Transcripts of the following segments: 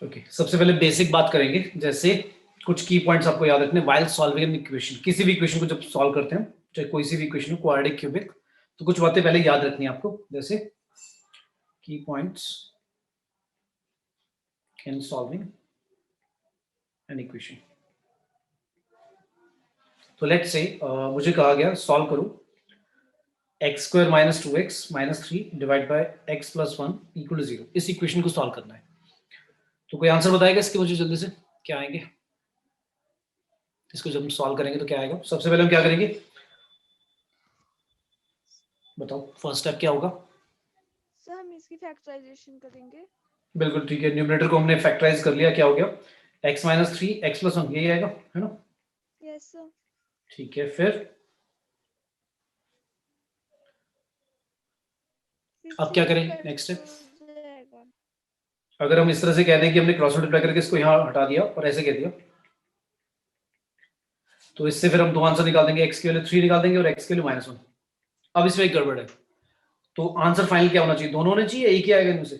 Okay, सबसे पहले basic बात करेंगे, जैसे कुछ की पॉइंट्स आपको याद रखने व्हाइल सॉल्विंग एन इक्वेशन। किसी भी इक्वेशन को जब सॉल्व करते हैं, चाहे कोई सी भी इक्वेशन हो, क्वाड्रेटिक, क्यूबिक, तो कुछ बातें पहले याद रखनी है आपको, जैसे की points in solving an equation. तो लेट्स से मुझे कहा गया सॉल्व करो x square minus 2x minus 3 divide by x plus 1 equal to 0। इस इक्वेशन को सॉल्व करना है। तो कोई आंसर बताएगा इसके मुझे जल्दी से, क्या आएंगे? इसको जब हम सॉल्व करेंगे तो क्या आएगा? सबसे पहले हम क्या करेंगे बताओ, फर्स्ट स्टेप क्या होगा? सर हम इसकी फैक्टराइजेशन करेंगे। बिल्कुल ठीक है, न्यूमरेटर को हमने फैक्टराइज कर लिया, क्या हो गया? x माइनस 3 x प्लस 1, यही आएगा, है ना? Yes sir. ठीक है, फिर अब क्या करें नेक्स्ट स्टेप? अगर हम इस तरह से कह दें कि हमने क्रॉस मल्टीप्लाई करके इसको यहाँ हटा दिया और ऐसे कह दिया, तो इससे फिर हम दो आंसर निकाल देंगे, x की वैल्यू 3 निकाल देंगे और x की वैल्यू -1। अब इसमें एक गड़बड़ है, तो आंसर फाइनल क्या होना चाहिए? दोनों होने चाहिए, एक ही आएगा इनमें से?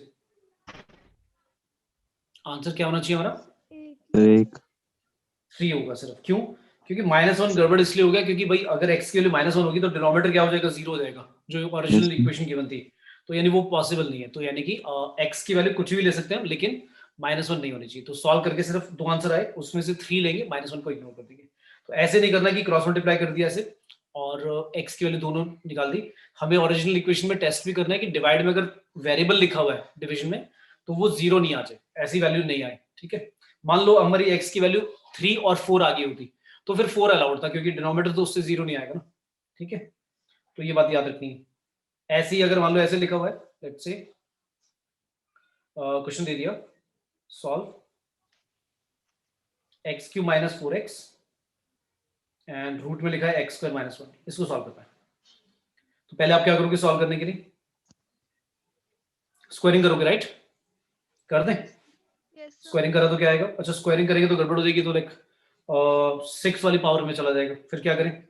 आंसर क्या होना चाहिए हमारा? एक 3 होगा सिर्फ। क्यों? क्योंकि -1 गड़बड़ इसलिए हो गया क्योंकि भाई अगर x की वैल्यू -1 होगी तो डिनोमिनेटर क्या हो जाएगा? 0 हो जाएगा, जो ओरिजिनल इक्वेशन गिवन थी। तो यानी वो पॉसिबल नहीं है। तो यानी कि x की वैल्यू कुछ भी ले सकते हैं हम, लेकिन -1 नहीं होनी चाहिए। तो सॉल्व करके सिर्फ दो आंसर आए, उसमें से 3 लेंगे, -1 को इग्नोर कर देंगे। तो ऐसे नहीं करना कि क्रॉस मल्टीप्लाई कर दिया ऐसे और x की वैल्यू दोनों निकाल दी। हमें ओरिजिनल इक्वेशन में टेस्ट भी करना है कि डिवाइड में अगर वेरिएबल लिखा हुआ है डिवीजन में, तो वो 0 नहीं आ जाए, ऐसी वैल्यू नहीं आए। ठीक है, मान लो हमारी x की वैल्यू 3 और 4 आ गई होती, तो फिर 4 अलाउड था क्योंकि डिनोमिनेटर तो उससे 0 नहीं आएगा ना। ठीक है, तो ये बात याद रखनी है। ऐसे ही अगर मान लो ऐसे लिखा हुआ है, लेट्स से क्वेश्चन दे दिया, solve x q minus 4x and root में लिखा है एक्स स्क्वायर माइनस 1, इसको सॉल्व करना है। तो पहले आप क्या करोगे सॉल्व करने के लिए? स्क्वायरिंग करोगे, राइट? कर दें? स्क्वायरिंग करा तो क्या आएगा? अच्छा, स्क्वायरिंग करेंगे तो गड़बड़ हो जाएगी, तो लाइक 6 वाली पावर में चला जाएगा, फिर क्या करें?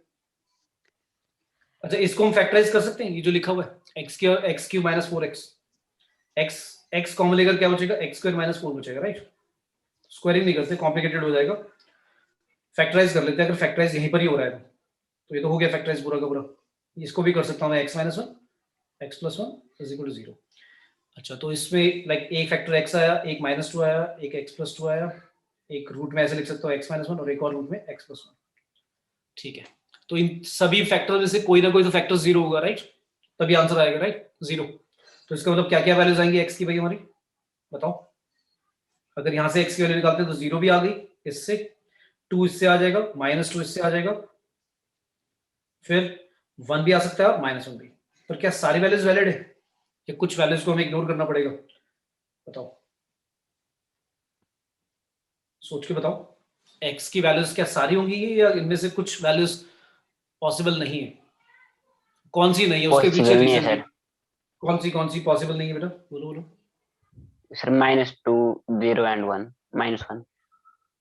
अच्छा, इसको हम फैक्टराइज कर सकते हैं, ये जो लिखा हुआ है x q minus 4x, x common लेकर क्या बचेगा? एक्स स्क्वायर माइनस 4 बचेगा, राइट? स्क्वायरिंग नहीं करते, कॉम्प्लिकेटेड हो जाएगा, फैक्टराइज कर लेते हैं। अगर फैक्टराइज यहीं पर ही हो रहा है तो ये तो हो गया फैक्टराइज पूरा का पूरा। इसको भी कर सकता हूँ मैं, x minus 1 x plus 1 is equal to 0। अच्छा, तो इसमें लाइक एक फैक्टर x आया, एक -2 आया, एक x प्लस 2 आया, एक रूट में ऐसे लिख सकता हूँ x माइनस 1 और एक और रूट में x प्लस 1। ठीक है, तो इन सभी फैक्टर में से कोई ना कोई तो फैक्टर 0 होगा, राइट? तभी आंसर आएगा, राइट? 0। तो इसका मतलब क्या क्या वैल्यूज आएंगी x की भाई हमारी, बताओ? अगर यहाँ से x की वैल्यू निकालते हैं तो 0 भी आ गई, इससे 2 इससे आ जाएगा, -2 इससे आ जाएगा, फिर 1 भी आ सकता है और -1 भी। पर क्या सारी वैल्यूज वैलिड है या कुछ वैल्यूज को हमें इग्नोर करना पड़ेगा? बताओ, सोच के बताओ। x की वैल्यूज क्या सारी होंगी या इनमें से कुछ वैल्यूज पॉसिबल नहीं है? कौन सी नहीं है, उसके पीछे रीजन है? कौन सी पॉसिबल नहीं है बेटा, बोलो बोलो। सर -2 0 एंड 1 -1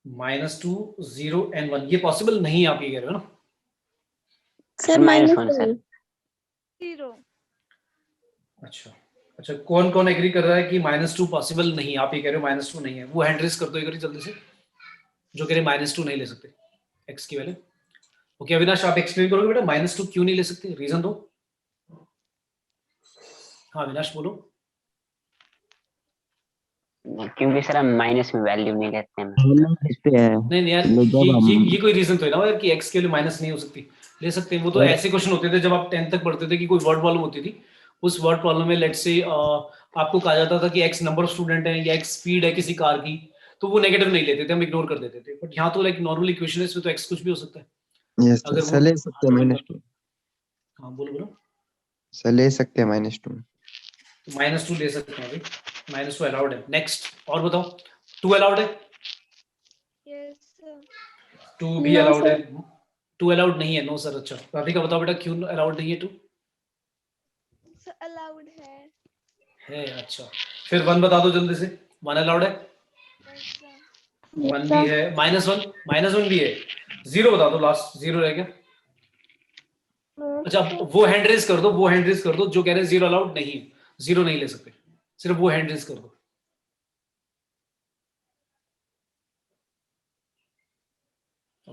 -2 0 एंड 1 ये पॉसिबल नहीं है, आप ये कह रहे हो ना? Sir -1 sir 0। अच्छा अच्छा, कौन कौन एग्री कर रहा है कि -2 पॉसिबल नहीं है? आप ये कह रहे हो -2 नहीं है, वो हैंड रेज कर दो एक बार जल्दी से, जो कह रहे -2 नहीं ले सकते x की वैल्यू। ओके अविनाश, आप एक्सप्लेन करोगे बेटा -2 क्यों नहीं ले सकते, रीजन दो। हाँ अविनाश बोलो। क्योंकि सर हम माइनस में वैल्यू नहीं लेते हैं। इस पे है नहीं यार, ये कोई रीजन तो है ना यार कि x के लिए माइनस नहीं हो सकती, ले सकते हैं। वो तो ऐसे क्वेश्चन होते थे जब आप 10th तक पढ़ते थे कि कोई वर्ड प्रॉब्लम होती थी, उस वर्ड प्रॉब्लम में लेट्स से आपको कहा जाता था कि x नंबर ऑफ स्टूडेंट है या x स्पीड है किसी कार की, तो वो नेगेटिव नहीं लेते थे, हम इग्नोर कर देते थे। बट यहाँ तो लाइक नॉर्मल इक्वेशन है, इसमें तो x कुछ भी हो सकता है। यस सर, ले सकते हैं -2। हाँ बोलो बोलो। सर ले सकते हैं -2। -2 ले सकते हैं भाई, -2 अलाउड है। नेक्स्ट और बताओ, 2 अलाउड है? Yes sir. 2 भी अलाउड है? 2 अलाउड नहीं है, नो सर। अच्छा राधिका बताओ बेटा क्यों अलाउड नहीं है 2? सर अलाउड है। अच्छा, फिर 1 बता दो जल्दी से, 1 अलाउड है? 1 भी है, -1 भी है, 0 बता दो, लास्ट 0 रह गया। अच्छा वो हैंड रेज कर दो, वो हैंड रेज कर दो जो कह रहे हैं 0 अलाउड नहीं है, 0 नहीं ले सकते, सिर्फ वो हैंड रेज कर दो।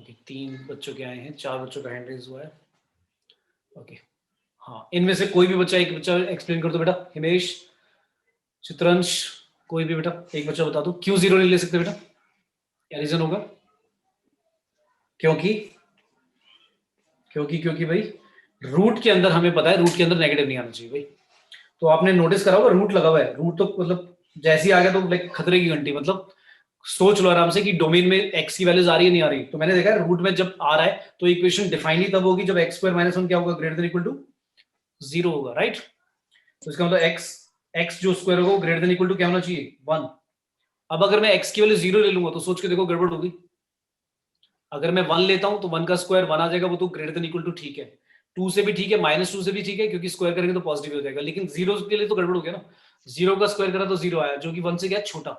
ओके 3 बच्चों के आए हैं, 4 बच्चों का हैंड रेज हुआ है। ओके हाँ, इनमें से कोई भी बच्चा, एक बच्चा एक्सप्लेन कर दो बेटा। हिमेश, चित्रंश, कोई भी बेटा एक बच्चा बता दो। क्यों 0 नहीं ले सकते बेटा, क्या रीजन होगा? क्योंकि भाई रूट के अंदर हमें पता है, रूट के अंदर नेगेटिव नहीं आना चाहिए भाई। तो आपने नोटिस करा होगा रूट लगा हुआ है, रूट तो मतलब जैसे ही आ गया तो लाइक खतरे की घंटी, मतलब सोच लो आराम से कि डोमेन में एक्स की वैल्यूज आ रही है नहीं आ रही। तो मैंने देखा है रूट में जब आ रहा है तो इक्वेशन डिफाइन ही तब होगी जब एक्स स्क्वायर माइनस 1 क्या होगा, ग्रेटर देन इक्वल टू 0 होगा, राइट। तो इसका मतलब एक्स जो स्क्वायर होगा वो ग्रेटर देन इक्वल टू क्या होना चाहिए, 1। अब अगर मैं एक्स की वैल्यू 0 ले लूंगा तो सोच के देखो गड़बड़ होगी। अगर मैं 1 लेता हूं तो 1 का स्क्वायर 1 आ जाएगा, वो तो ग्रेटर देन इक्वल टू ठीक है, 2 से भी ठीक है, -2 से भी ठीक है, क्योंकि स्क्वायर करेंगे तो पॉजिटिव हो जाएगा। लेकिन 0 के लिए तो गड़बड़ हो गया ना, 0 का स्क्वायर करा तो 0 आया, जो कि 1 से क्या छोटा।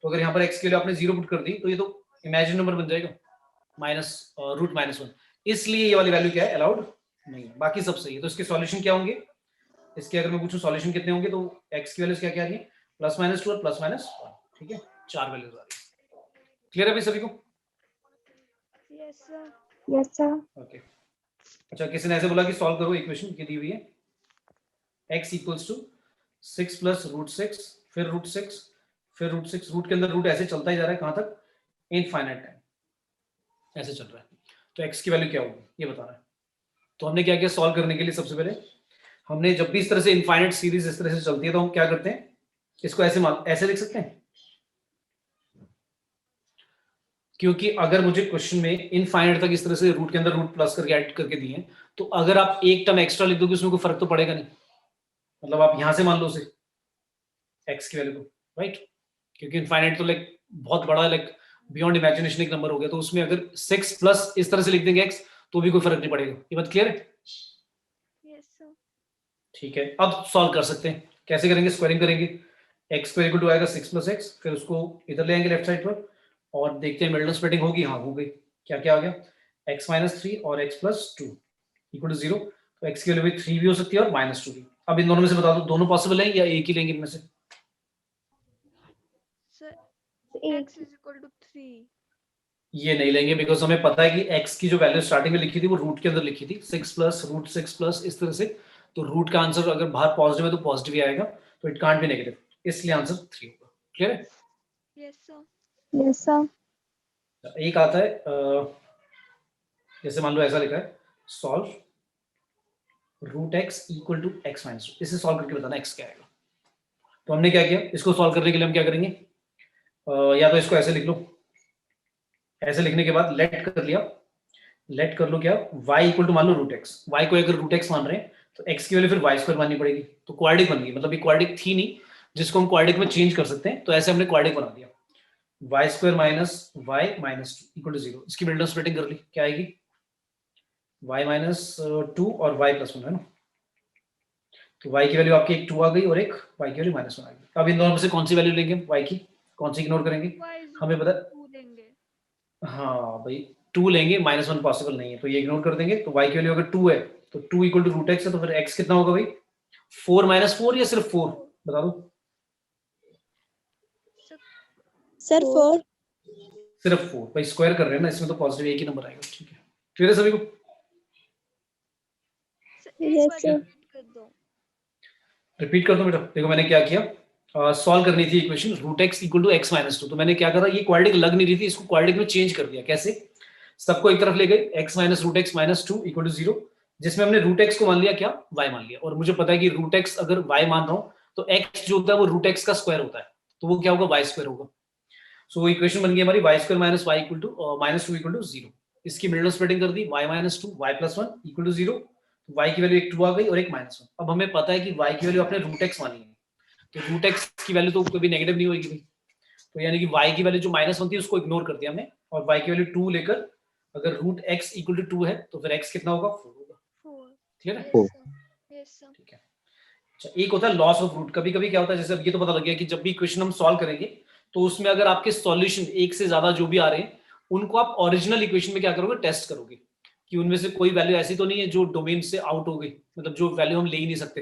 तो अगर यहाँ पर x के लिए आपने 0 पुट कर दी तो ये तो इमेजिन नंबर बन जाएगा, √-1। इसलिए ये वाली वैल्यू क्या है, अलाउड नहीं। बाकी सब सही है। तो इसके सॉल्यूशन क्या होंगे, इसके अगर मैं पूछूं सॉल्यूशन कितने होंगे, तो x की वैल्यूज क्या क्या आ रही है, +-2 और +-1, ठीक है, 4 वैल्यूज आ रही है। क्लियर है भाई सभी को? Yes sir. Yes sir. Okay अच्छा, किसी ने ऐसे बोला कि सॉल्व करो इक्वेशन की दी हुई है, x = 6 + √6, फिर √6, फिर √6, रूट के अंदर रूट ऐसे चलता ही जा रहा है, कहां तक, इनफाइनाइट टाइम ऐसे चल रहा है। तो x की वैल्यू क्या होगी ये बताना है। तो हमने क्या किया सॉल्व करने के लिए, सबसे पहले हमने जब भी इस तरह से इनफाइनाइट सीरीज इस तरह से चलती है तो हम क्या करते हैं, इसको ऐसे लिख सकते हैं, क्योंकि अगर मुझे क्वेश्चन में इनफाइनाइट तक इस तरह से रूट के अंदर रूट प्लस करके ऐड करके दिए हैं, तो अगर आप एक टर्म एक्स्ट्रा लिख दोगे उसमें कोई फर्क तो पड़ेगा नहीं। मतलब आप यहां से मान लो उसे एक्स की वैल्यू को, राइट, क्योंकि इनफाइनाइट तो लाइक बहुत बड़ा, लाइक बियॉन्ड इमेजिनेशन एक नंबर हो गया। तो उसमें अगर 6 प्लस इस तरह से लिख देंगे एक्स तो भी कोई फर्क नहीं पड़ेगा। ये बात क्लियर है? Yes sir. ठीक है, अब सॉल्व कर सकते हैं। कैसे करेंगे, स्क्वायरिंग करेंगे, एक्स स्क्वायर इक्वल टू आएगा 6 + x, फिर उसको इधर ले आएंगे लेफ्ट साइड पर और देखते हैं मिडल स्प्लिटिंग होगी, हाँ हो गई। क्या क्या आ गया, x - 3 और x + 2 = 0। तो x की वैल्यू भी 3 भी हो सकती है और -2 भी। अब इन दोनों में से बता दो दोनों पॉसिबल है या एक ही लेंगे इनमें से? सर एक x = 3। ये नहीं लेंगे, बिकॉज हमें पता है कि x की जो वैल्यू स्टार्टिंग में लिखी थी वो रूट के अंदर लिखी थी, 6 + √6 इस तरह से। तो रूट का आंसर अगर बाहर पॉजिटिव है तो पॉजिटिव ही आएगा, तो इट कांट बी नेगेटिव, इसलिए आंसर 3 होगा। क्लियर है? Yes sir. Yes sir. एक आता है जैसे मान लो ऐसा लिखा है, सॉल्व √x = x - 2, इसे सॉल्व करके बताना x क्या आएगा। तो हमने क्या किया, इसको सॉल्व करने के लिए हम क्या करेंगे, या तो इसको ऐसे लिख लो, ऐसे लिखने के बाद लेट कर लिया, लेट कर लो क्या, y = मान लो √x, y को अगर √x मान रहे हैं तो x की वैल्यू फिर y² माननी पड़ेगी। तो क्वाड्रिक बन गई, मतलब ये क्वाड्रिक थी नहीं जिसको हम क्वाड्रिक में चेंज कर सकते हैं, तो ऐसे हमने क्वाड्रिक बना दिया, y² - y - 2 = 0। इसकी मिडल स्प्लिटिंग कर ली, क्या आएगी, y - 2 और y + 1 है ना। तो y की वैल्यू आपकी एक 2 आ गई और एक y की वैल्यू -1 आ गई। अब इन दोनों में से कौन सी वैल्यू लेंगे y की, कौन सी इग्नोर करेंगे, हमें पता, 2 लेंगे। हाँ भाई 2 लेंगे, -1 पॉसिबल नहीं है तो ये इग्नोर कर देंगे। तो y की वैल्यू अगर 2 है तो 2 = √x है, तो फिर x कितना होगा भाई, 4 - 4 या सिर्फ 4 बता दो, सर 4। सिर्फ 4 भाई, स्क्वायर कर रहे हैं ना इसमें तो पॉजिटिव एक ही नंबर आएगा। ठीक है, क्लियर है सभी को? सर एक यस बार सर। रिपीट कर दो। रिपीट कर दो बेटा। देखो मैंने क्या किया, सॉल्व करनी थी इक्वेशन √x = x - 2, तो मैंने क्या करा, ये क्वाड्रिक लग नहीं रही थी, इसको क्वाड्रिक में चेंज कर दिया। कैसे, सबको एक तरफ ले गए, x - √x - 2 = 0, जिसमें हमने √x को मान लिया क्या, y मान लिया। और मुझे पता है कि √x अगर y मान रहा हूं तो x जो होता है वो √x का स्क्वायर होता है, तो वो क्या होगा, y² होगा। सो इक्वेशन बन गई हमारी y² - y = -2 = 0। इसकी मिडल स्प्लिटिंग कर दी, y - 2 y + 1 = 0। y की वैल्यू एक 2 आ गई और एक -1। अब हमें पता है कि y की वैल्यू आपने √x मानी है, तो √x की वैल्यू तो कभी नेगेटिव नहीं होगी भाई। तो यानी कि y की वैल्यू जो -1 थी उसको इग्नोर कर दिया हमने, और y की वैल्यू 2 लेकर अगर √x = 2 है तो फिर x कितना होगा, 4 होगा। 4। क्लियर है? Yes sir. Yes sir. ठीक है। अच्छा, एक होता है लॉस ऑफ रूट। कभी कभी क्या होता है, जैसे अब ये तो पता लग गया कि जब भी क्वेश्चन हम सॉल्व करेंगे तो उसमें अगर आपके सॉल्यूशन एक से ज्यादा जो भी आ रहे हैं उनको आप ओरिजिनल इक्वेशन में क्या करोगे, टेस्ट करोगे कि उनमें से कोई वैल्यू ऐसी तो नहीं है जो डोमेन से आउट हो गई, मतलब जो वैल्यू हम ले ही नहीं सकते।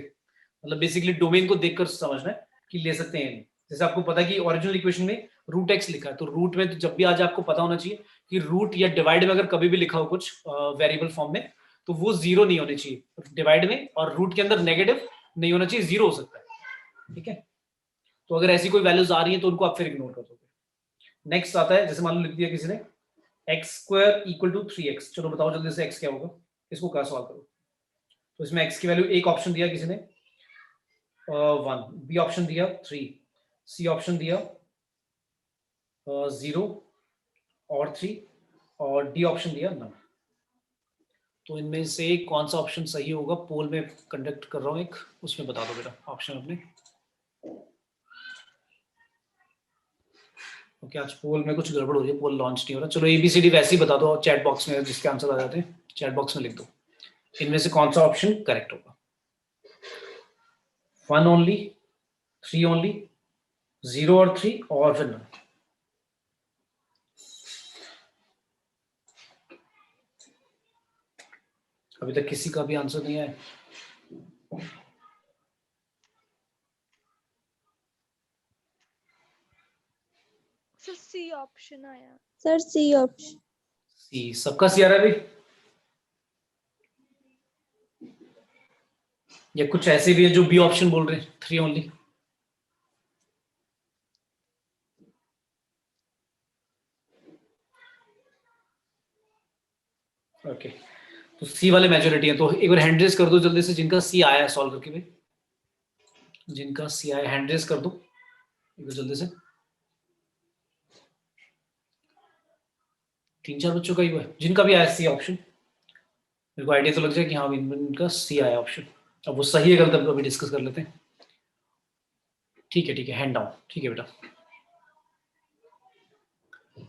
मतलब बेसिकली डोमेन को देखकर समझना है कि ले सकते हैं। जैसे आपको पता है कि ओरिजिनल इक्वेशन में रूट एक्स लिखा है, तो रूट में तो जब भी आज आपको पता होना चाहिए कि रूट या डिवाइड में अगर कभी भी लिखा हो कुछ वेरिएबल फॉर्म में, तो वो जीरो नहीं होनी चाहिए डिवाइड में, और रूट के अंदर नेगेटिव नहीं होना चाहिए, जीरो हो सकता है, ठीक है। तो अगर ऐसी कोई वैल्यूज आ रही है तो उनको आप फिर इग्नोर कर दोगे। नेक्स्ट आता है, जैसे मान लो लिख दिया किसी ने x square equal to 3x, चलो बताओ जल्दी से एक्स क्या होगा, इसको क्या सॉल्व करो। तो इसमें एक्स की वैल्यू एक ऑप्शन दिया किसी ने 1, बी ऑप्शन दिया 3, सी ऑप्शन दिया 0 और 3, और डी ऑप्शन दिया नन। तो इनमें से कौन सा ऑप्शन सही होगा, पोल में कंडक्ट कर रहा हूं एक, उसमें बता दो बेटा ऑप्शन अपने। ओके, आज पोल में कुछ गड़बड़ हो रही है, पोल लॉन्च नहीं हो रहा। चलो ABCD वैसे ही बता दो चैट बॉक्स में, जिसके आंसर आ जाते हैं चैट बॉक्स में लिख दो। इनमें से कौन सा ऑप्शन करेक्ट होगा, 1 ओनली, 3 ओनली, 0 और 3, और फिर नन। अभी तक किसी का भी आंसर नहीं आया। सर सी ऑप्शन आया। Sir C option. सी, सबका सी आ रहा है भाई, या कुछ ऐसे भी है जो बी ऑप्शन बोल रहे हैं 3 ओनली। ओके, तो सी वाले मेजोरिटी है, तो एक बार हैंड रेज कर दो जल्दी से जिनका सी आया है सॉल्व करके भाई, जिनका सी आया हैंड रेज कर दो एक बार जल्दी से। 3-4 बच्चों का ही हुआ है जिनका भी आया सी ऑप्शन, मेरे को आइडिया तो लग जाए कि हाँ इनका सी आया ऑप्शन। अब वो सही है गलत अभी डिस्कस कर लेते हैं, ठीक है हैंड डाउन, ठीक है बेटा,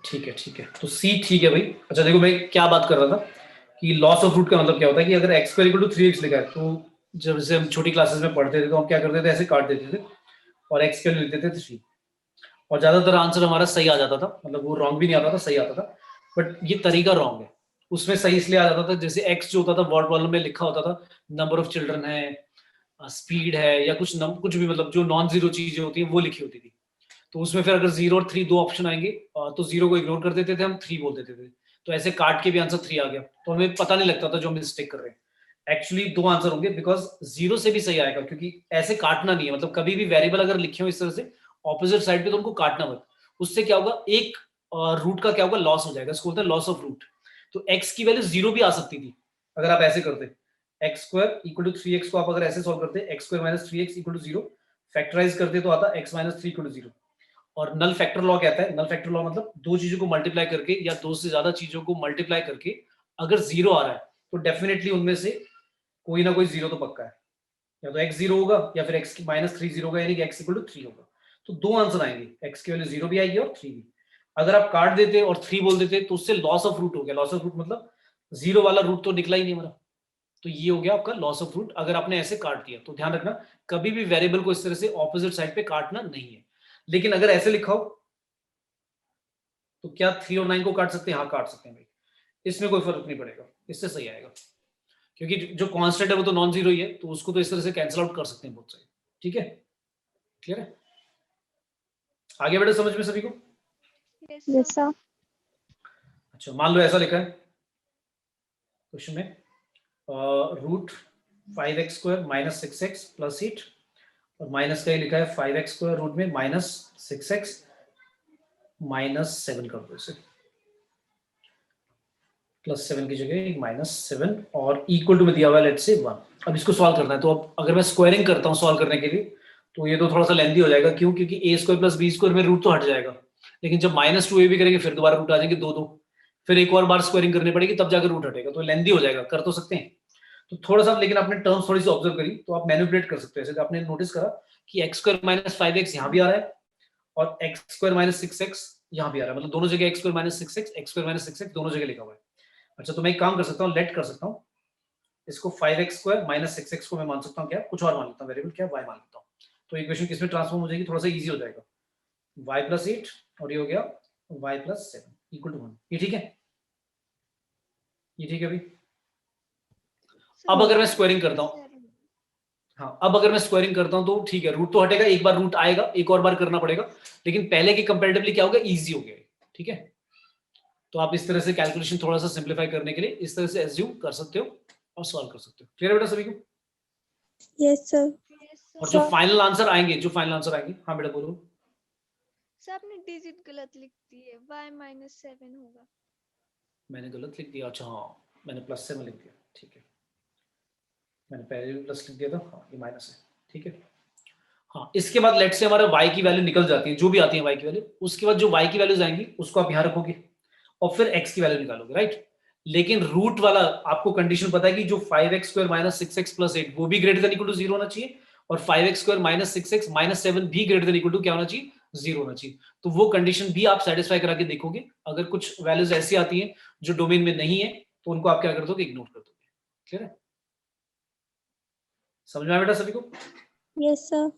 ठीक है, तो सी ठीक है भाई। अच्छा देखो मैं क्या बात कर रहा था कि लॉस ऑफ रूट का मतलब क्या होता है कि अगर x square equal to 3x लिखा है, तो जब से हम छोटी क्लासेस में पढ़ते थे तो हम क्या करते थे, ऐसे काट देते थे और x के लिए लिख देते थे 3, और ज्यादातर आंसर हमारा सही आ जाता था, मतलब वो रॉन्ग भी नहीं आता था, सही आता था। बट ये तरीका रॉन्ग है, उसमें सही इसलिए आ जाता था जैसे x जो होता था वर्ड प्रॉब्लम में लिखा होता था, नंबर ऑफ चिल्ड्रन है, स्पीड है, या कुछ भी, मतलब जो नॉन जीरो चीजें होती है वो लिखी होती थी। तो उसमें फिर अगर 0 और 3 दो ऑप्शन आएंगे तो 0 को इग्नोर कर देते थे हम, 3 बोल देते थे, तो ऐसे काट के भी आंसर 3 आ गया, तो हमें पता नहीं लगता था जो हम मिस्टेक कर रहे हैं। एक्चुअली 2 आंसर होंगे, बिकॉज 0 से भी सही आएगा, क्योंकि ऐसे काटना नहीं है, मतलब कभी भी वेरिएबल अगर लिखे हो इस तरह से ऑपोजिट साइड पे तो उनको काटना मत, उससे क्या होगा, एक रूट का क्या होगा, लॉस हो जाएगा, इसको बोलते हैं लॉस ऑफ रूट। तो x की वैल्यू 0 भी आ सकती थी अगर आप ऐसे करते, x square equal to 3x को आप अगर ऐसे सॉल्व करते, x square minus 3x equal to 0, factorize करते तो आता x माइनस 3 इक्वल टू 0। और नल फैक्टर लॉ कहता है, नल फैक्टर लॉ मतलब दो चीजों को मल्टीप्लाई करके या दो से ज्यादा चीजों को मल्टीप्लाई करके अगर 0 आ रहा है तो डेफिनेटली उनमें से कोई ना कोई 0 तो पक्का है, या तो x 0 होगा या फिर x माइनस 3 0 होगा, यानी कि x इक्वल टू 3 होगा। तो 2 आंसर आएंगे, x की वैल्यू 0 भी आएगी और 3 भी। अगर आप काट देते और 3 बोल देते तो उससे लॉस ऑफ रूट हो गया, लॉस ऑफ रूट मतलब 0 वाला रूट तो निकला ही नहीं हमारा, तो ये हो गया आपका लॉस ऑफ रूट अगर आपने ऐसे काट दिया। तो ध्यान रखना कभी भी वेरिएबल को इस तरह से ऑपोजिट साइड पे काटना नहीं है। लेकिन अगर ऐसे लिखा हो तो क्या 3 और 9 को काट सकते हैं, हाँ काट सकते हैं भाई, इसमें कोई फर्क नहीं पड़ेगा, इससे सही आएगा, क्योंकि जो कांस्टेंट है वो तो नॉन जीरो ही है, तो उसको तो इस तरह से कैंसिल आउट कर सकते हैं बहुत सही, ठीक है, क्लियर है, आगे बढ़े समझ में सभी को। Yes sir. अच्छा मान लो ऐसा लिखा है क्वेश्चन में, root 5x square minus 6x plus 8, और माइनस का ही लिखा है 5x स्क्वायर रूट में माइनस 6x माइनस 7 कर दो इसे, प्लस 7 की जगह माइनस 7, और इक्वल टू में दिया हुआ है लेट्स से 1। अब इसको सॉल्व करना है, तो अब अगर मैं स्क्वायरिंग करता हूँ सॉल्व करने के लिए तो ये तो थोड़ा सा लेंथी हो जाएगा, क्यों, क्योंकि a square plus b square में रूट तो हट जाएगा, लेकिन जब माइनस 2a भी करेंगे फिर दोबारा रूट आ जाएंगे 2 2, फिर एक और बार स्क्वायरिंग करनी पड़ेगी तब जाकर रूट हटेगा, तो लेंथी हो जाएगा, कर तो सकते हैं। तो थोड़ा सा, लेकिन आपने टर्म्स थोड़ी सी ऑब्जर्व करी तो आप मैनिपुलेट कर सकते हो। जैसे आपने नोटिस करा कि एक्स स्क्वायर माइनस 5x यहाँ भी आ रहा है और एक्स स्क्वायर माइनस 6x यहाँ भी आ रहा है, मतलब दोनों जगह x square minus 6x x square minus 6x दोनों जगह लिखा हुआ है। अच्छा तो मैं एक काम कर सकता हूँ, लेट कर सकता हूँ इसको, 5x स्क्वायर माइनस 6x को मैं मान सकता हूँ क्या, कुछ और मान लेता हूँ, वेरिएबल क्या y मान लेता हूँ, तो इक्वेशन किसमें ट्रांसफॉर्म हो जाएगी, थोड़ा सा इजी हो जाएगा, y प्लस 8 और ये हो गया y प्लस 7 इक्वल टू 1। ये ठीक है, ये ठीक है भाई। अब अगर मैं स्क्वायरिंग करता हूँ, हाँ, अब अगर मैं स्क्वायरिंग करता हूँ तो ठीक है, रूट तो हटेगा, एक बार रूट आएगा, एक और बार करना पड़ेगा, लेकिन पहले के कंपैरेटिवली क्या होगा, इजी हो गया। ठीक है, तो आप इस तरह से कैलकुलेशन थोड़ा सा सिंप्लीफाई करने के लिए इस तरह से एज्यूम कर सकते हो और सॉल्व कर सकते हो। क्लियर है बेटा सभी को? Yes, sir. Yes, sir. और जो फाइनल आंसर आएंगे, हाँ बेटा बोलो। सर आपने डिजिट गलत लिख दी है, y-7 होगा। मैंने गलत लिख दिया, अच्छा हाँ, मैंने +7 लिख दिया, ठीक है, मैंने पहले भी प्लस लिख दिया था, हाँ ये माइनस है, ठीक है। हाँ, इसके बाद लेट से हमारा y की वैल्यू निकल जाती है, जो भी आती है y की वैल्यू, उसके बाद जो y की वैल्यूज आएंगी उसको आप यहाँ रखोगे और फिर x की वैल्यू निकालोगे, राइट। लेकिन रूट वाला आपको कंडीशन पता है कि जो 5x² - 6x + 8 वो भी ग्रेटर देन इक्वल टू 0 होना चाहिए, और 5x² - 6x - 7 भी ग्रेटर देन इक्वल टू क्या होना चाहिए, 0 होना चाहिए। तो वो कंडीशन भी आप सेटिस्फाई करा के देखोगे, अगर कुछ वैल्यूज ऐसी आती हैं जो डोमेन में नहीं है तो उनको आप क्या कर दोगे, इग्नोर कर दोगे। क्लियर है? समझ में आया बेटा सभी को? Yes, sir.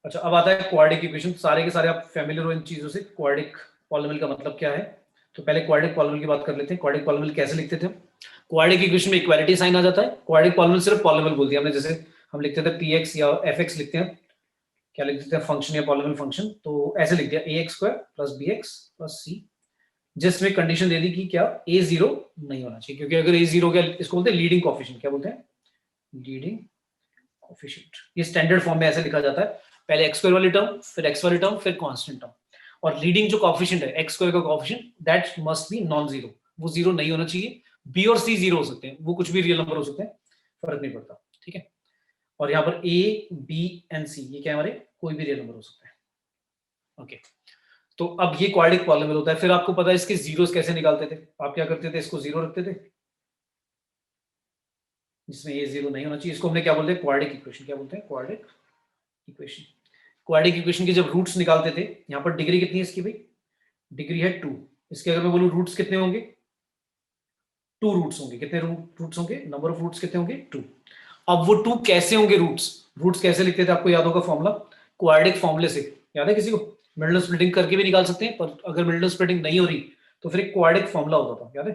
अच्छा, अब आता है क्वाड्रिक इक्वेशन। सारे के सारे आप फैमिलियर हो इन चीजों से। क्वाड्रिक पॉलिनोमियल का मतलब क्या है, तो पहले क्वाड्रिक पॉलिनोमियल की बात कर लेते हैं। क्वाड्रिक पॉलिनोमियल कैसे लिखते थे? क्वाड्रिक इक्वेशन में इक्वालिटी साइन आ जाता है। क्वाड्रिक पॉलिनोमियल सिर्फ पॉलिनोमियल बोल दिया हमने, जैसे हम लिखते थे px या fx लिखते हैं, क्या लिखते थे, फंक्शन या पॉलिनोमियल फंक्शन, तो ऐसे लिख दिया ax² + bx + c, जिसमें कंडीशन दे दी कि क्या a 0 नहीं होना चाहिए, क्योंकि अगर a 0 हो गया, इसको बोलते हैं लीडिंग कोएफिशिएंट। क्या बोलते हैं? Leading coefficient. ये स्टैंडर्ड फॉर्म में ऐसे लिखा जाता है, पहले x² वाली टर्म, फिर x वाली टर्म, फिर कांस्टेंट टर्म। और लीडिंग जो कोएफिशिएंट है x² का coefficient, that must be non zero, वो जीरो नहीं होना चाहिए। b और c जीरो हो सकते हैं, वो कुछ भी रियल नंबर हो सकते हैं, फर्क नहीं पड़ता। ठीक है, और यहाँ पर a b and c ये क्या है, हमारे कोई भी रियल नंबर हो सकते हैं। ओके, तो अब ये क्वाड्रिक पॉलिनोमियल होता है। फिर आपको पता है इसके जीरोस कैसे निकालते थे, आप क्या करते थे, इसको जीरो रखते थे, जिसमें ये जीरो नहीं होना चाहिए, इसको हमने क्या बोलते हैं, क्वाड्रिक इक्वेशन। क्या बोलते हैं? Quadric equation. क्वाड्रिक इक्वेशन के जब रूट्स निकालते थे, यहाँ पर डिग्री कितनी है इसकी भाई, डिग्री है 2। इसके अगर मैं बोलूं रूट्स कितने होंगे, 2 रूट्स होंगे। कितने रूट्स होंगे, नंबर ऑफ रूट्स कितने होंगे, 2। अब वो 2 कैसे होंगे रूट्स कैसे लिखते थे, आपको याद होगा फॉर्मूला, क्वाड्रिक फॉर्मूले से। याद है किसी को? मिडल स्प्लिटिंग करके भी निकाल सकते हैं, पर अगर मिडल स्प्लिटिंग नहीं हो रही तो फिर एक क्वाड्रिक फॉर्मूला होता था, याद है?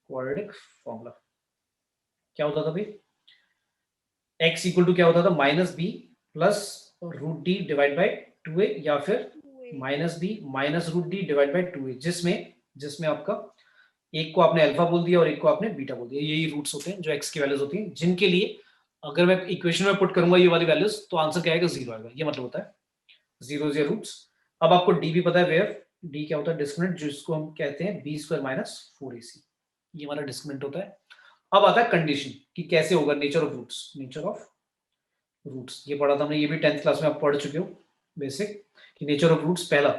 क्वाड्रिक फॉर्मूला क्या होता था भाई, x इक्वल टू क्या होता था, -b + √d / 2a, या फिर -b - √d / 2a, जिसमें आपका एक को आपने अल्फा बोल दिया और एक को आपने बीटा बोल दिया। यही रूट्स होते हैं जो x की वैल्यूज होती हैं, जिनके लिए अगर मैं इक्वेशन में पुट करूंगा ये वाली वैल्यूज, तो आंसर क्या आएगा, 0 आएगा। ये मतलब होता है जीरो या रूट्स। अब आपको d भी पता है, वेयर d क्या होता है, डिस्क्रिमिनेंट, जिसको हम कहते हैं b² - 4ac, ये हमारा डिस्क्रिमिनेंट होता है। अब आता है कंडीशन कि कैसे होगा नेचर ऑफ रूट्स। ये पढ़ा था हमने, ये भी 10th क्लास में आप पढ़ चुके हो बेसिक, कि नेचर ऑफ रूट्स। पहला,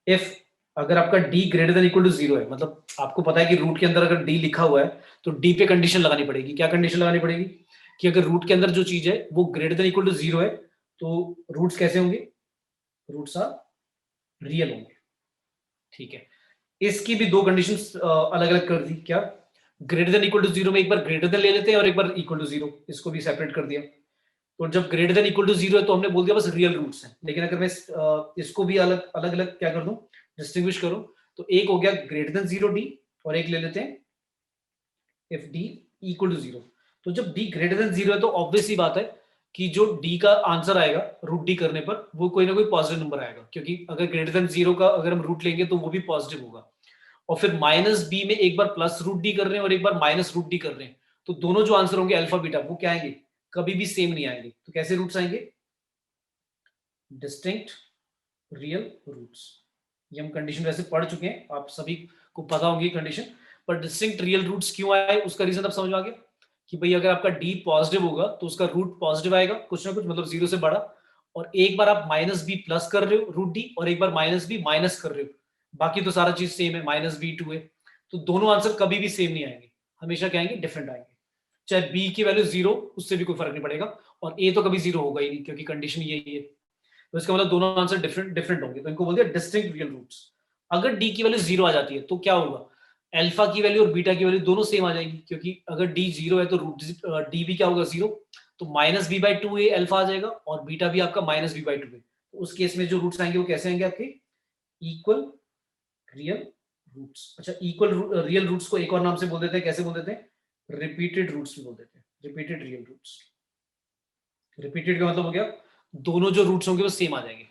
इफ अगर आपका d greater than equal to 0 है, मतलब आपको पता है कि रूट के अंदर अगर d लिखा हुआ है तो d पे कंडीशन लगानी पड़ेगी। क्या कंडीशन लगानी पड़ेगी? कि अगर रूट के अंदर जो चीज है वो ग्रेटर देन इक्वल टू 0 है, तो रूट्स कैसे होंगे, रूट्स आर रियल होंगे। ठीक है, इसकी भी 2 कंडीशंस अलग अलग कर दी। क्या? ग्रेटर देन इक्वल टू 0 में एक बार ग्रेटर देन ले लेते हैं और एक बार इक्वल टू 0, इसको भी सेपरेट कर दिया। तो जब ग्रेटर देन इक्वल टू 0 है तो हमने बोल दिया बस रियल रूट्स हैं। लेकिन अगर मैं इसको भी अलग अलग क्या कर दूं, डिस्टिंग्विश करूं, तो एक हो गया ग्रेटर देन 0 d, और एक ले लेते हैं इफ d इक्वल टू 0। तो जब d ग्रेटर देन 0 है तो ऑब्वियस ही बात है कि जो d का आंसर आएगा रूट d करने पर, वो कोई ना कोई पॉजिटिव नंबर आएगा, क्योंकि अगर ग्रेटर देन 0 का अगर हम रूट लेंगे तो वो भी पॉजिटिव होगा। और फिर -b में एक बार +√d कर रहे हैं और एक बार -√d कर रहे हैं, तो दोनों जो आंसर होंगे अल्फा बीटा, वो क्या आएंगे, कभी भी सेम नहीं आएंगे। तो कैसे रूट्स आएंगे, डिस्टिंक्ट रियल रूट्स। ये हम कंडीशन वैसे पढ़ चुके हैं, आप सभी को पता होगी कंडीशन, पर डिस्टिंक्ट रियल रूट्स क्यों आए उसका रीजन अब समझ में आ गया कि भाई अगर आपका d पॉजिटिव होगा तो उसका रूट पॉजिटिव आएगा कुछ ना कुछ, मतलब 0 से बड़ा। और एक बार आप -b प्लस कर रहे हो √d, और एक बार -b माइनस कर रहे हो, बाकी तो सारा चीज सेम है, -b 2a, तो दोनों आंसर कभी भी सेम नहीं आएंगे, हमेशा क्या आएंगे, डिफरेंट आएंगे। चाहे b की वैल्यू 0, उससे भी कोई फर्क नहीं पड़ेगा, और a तो कभी 0 होगा ही नहीं, क्योंकि कंडीशन यही है। तो इसका मतलब दोनों आंसर डिफरेंट होंगे, तो इनको बोल दिया डिस्टिंक्ट रियल रूट्स। अगर d की वैल्यू 0 आ जाती है तो क्या होगा, अल्फा की वैल्यू और बीटा की वैल्यू दोनों सेम आ जाएगी, क्योंकि अगर d 0 है तो d भी क्या होगा, 0, तो -b/2a अल्फा आ जाएगा, और बीटा भी आपका -b/2a। तो उस केस में जो रूट्स आएंगे वो कैसे आएंगे आपके, इक्वल रियल रूट्स। अच्छा, इक्वल रियल रूट्स को एक और नाम से बोल देते हैं, कैसे बोल देते हैं, रिपीटेड रूट्स भी बोल देते हैं, रिपीटेड रियल रूट्स। रिपीटेड का मतलब हो गया दोनों जो रूट्स होंगे वो सेम आ जाएंगे।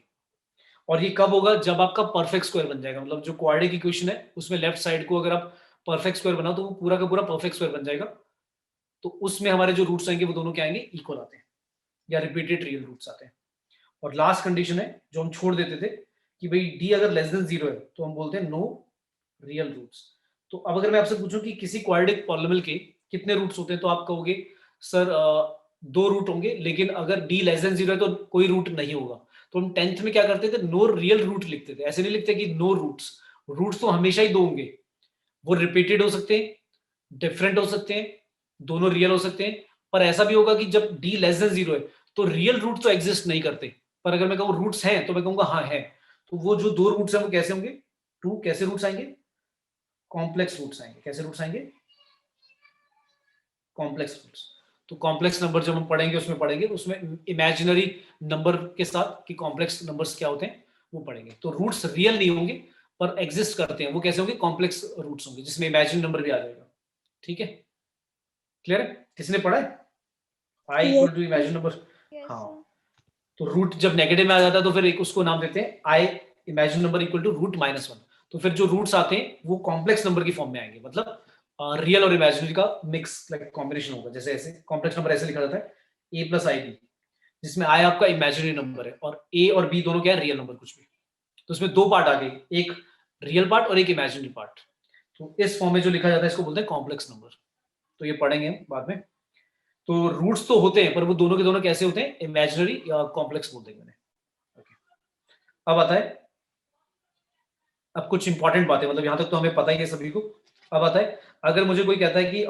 और ये कब होगा? जब आपका परफेक्ट स्क्वायर बन जाएगा, मतलब जो क्वाड्रेटिक इक्वेशन है उसमें लेफ्ट साइड को अगर आप परफेक्ट स्क्वायर बनाओ तो वो पूरा का पूरा परफेक्ट स्क्वायर बन जाएगा। तो उसमें हमारे जो रूट्स आएंगे वो दोनों क्या आएंगे? इक्वल आते हैं या रिपीटेड रियल रूट्स आते हैं। और लास्ट कंडीशन है जो हम छोड़ देते थे कि भाई डी अगर लेस देन 0 है तो हम बोलते हैं नो रियल रूट्स। तो अब अगर मैं आपसे पूछूं कि किसी क्वाड्रेटिक पॉलिनोमियल के कितने रूट्स होते हैं, तो आप कहोगे सर 2 रूट होंगे, लेकिन अगर डी लेस देन 0 है तो कोई रूट नहीं होगा। तो हम 10th में क्या करते थे? नो रियल रूट लिखते थे। ऐसे नहीं लिखते कि नो रूट्स, रूट्स तो हमेशा ही 2 होंगे, वो रिपीटेड हो सकते हैं, डिफरेंट हो सकते हैं, दोनों रियल हो सकते हैं। पर ऐसा भी होगा कि जब डी लेस देन 0 है तो रियल रूट तो एग्जिस्ट नहीं करते, पर अगर मैं कहूँ रूट्स हैं तो मैं कहूंगा हाँ है। तो वो जो 2 रूट्स हैं वो कैसे होंगे? 2 कैसे रूट्स आएंगे? कॉम्प्लेक्स रूट्स आएंगे। कैसे रूट्स आएंगे? Complex roots. तो कॉम्प्लेक्स नंबर जब हम पढ़ेंगे उसमें पढ़ेंगे, उसमें इमेजिनरी नंबर के साथ कि कॉम्प्लेक्स नंबर्स क्या होते हैं वो पढ़ेंगे। तो रूट्स रियल नहीं होंगे पर एग्जिस्ट करते हैं, वो कैसे होंगे? कॉम्प्लेक्स रूट्स होंगे जिसमें इमेजिनरी नंबर भी आ जाएगा। ठीक है, क्लियर है? किसने पढ़ा है? I equal to imaginary number. Yes, हाँ, sir. तो रूट जब नेगेटिव में आ जाता है तो फिर एक उसको नाम देते हैं I imaginary number equal to root -1। तो फिर जो रूट्स आते हैं वो कॉम्प्लेक्स नंबर की फॉर्म में आएंगे, मतलब रियल और इमेजिनरी का मिक्स लाइक कॉम्बिनेशन होगा। जैसे ऐसे कॉम्प्लेक्स नंबर ऐसे लिखा जाता है a प्लस आई बी, जिसमें आई आपका इमेजिनरी नंबर है और a और b दोनों क्या है? रियल नंबर कुछ भी। तो इसमें 2 पार्ट आ गए, एक रियल पार्ट और एक इमेजिनरी पार्ट। तो इस फॉर्म में जो लिखा जाता है इसको बोलते हैं कॉम्प्लेक्स नंबर। तो ये पढ़ेंगे हम बाद में। तो रूट्स तो होते हैं पर वो दोनों के दोनों कैसे होते हैं? इमेजिनरी या कॉम्प्लेक्स बोल देंगे। अब आता है, अब कुछ इंपॉर्टेंट बातें, मतलब यहां तक तो हमें पता ही है सभी को। अब आता है, अगर मुझे कोई कहता है कि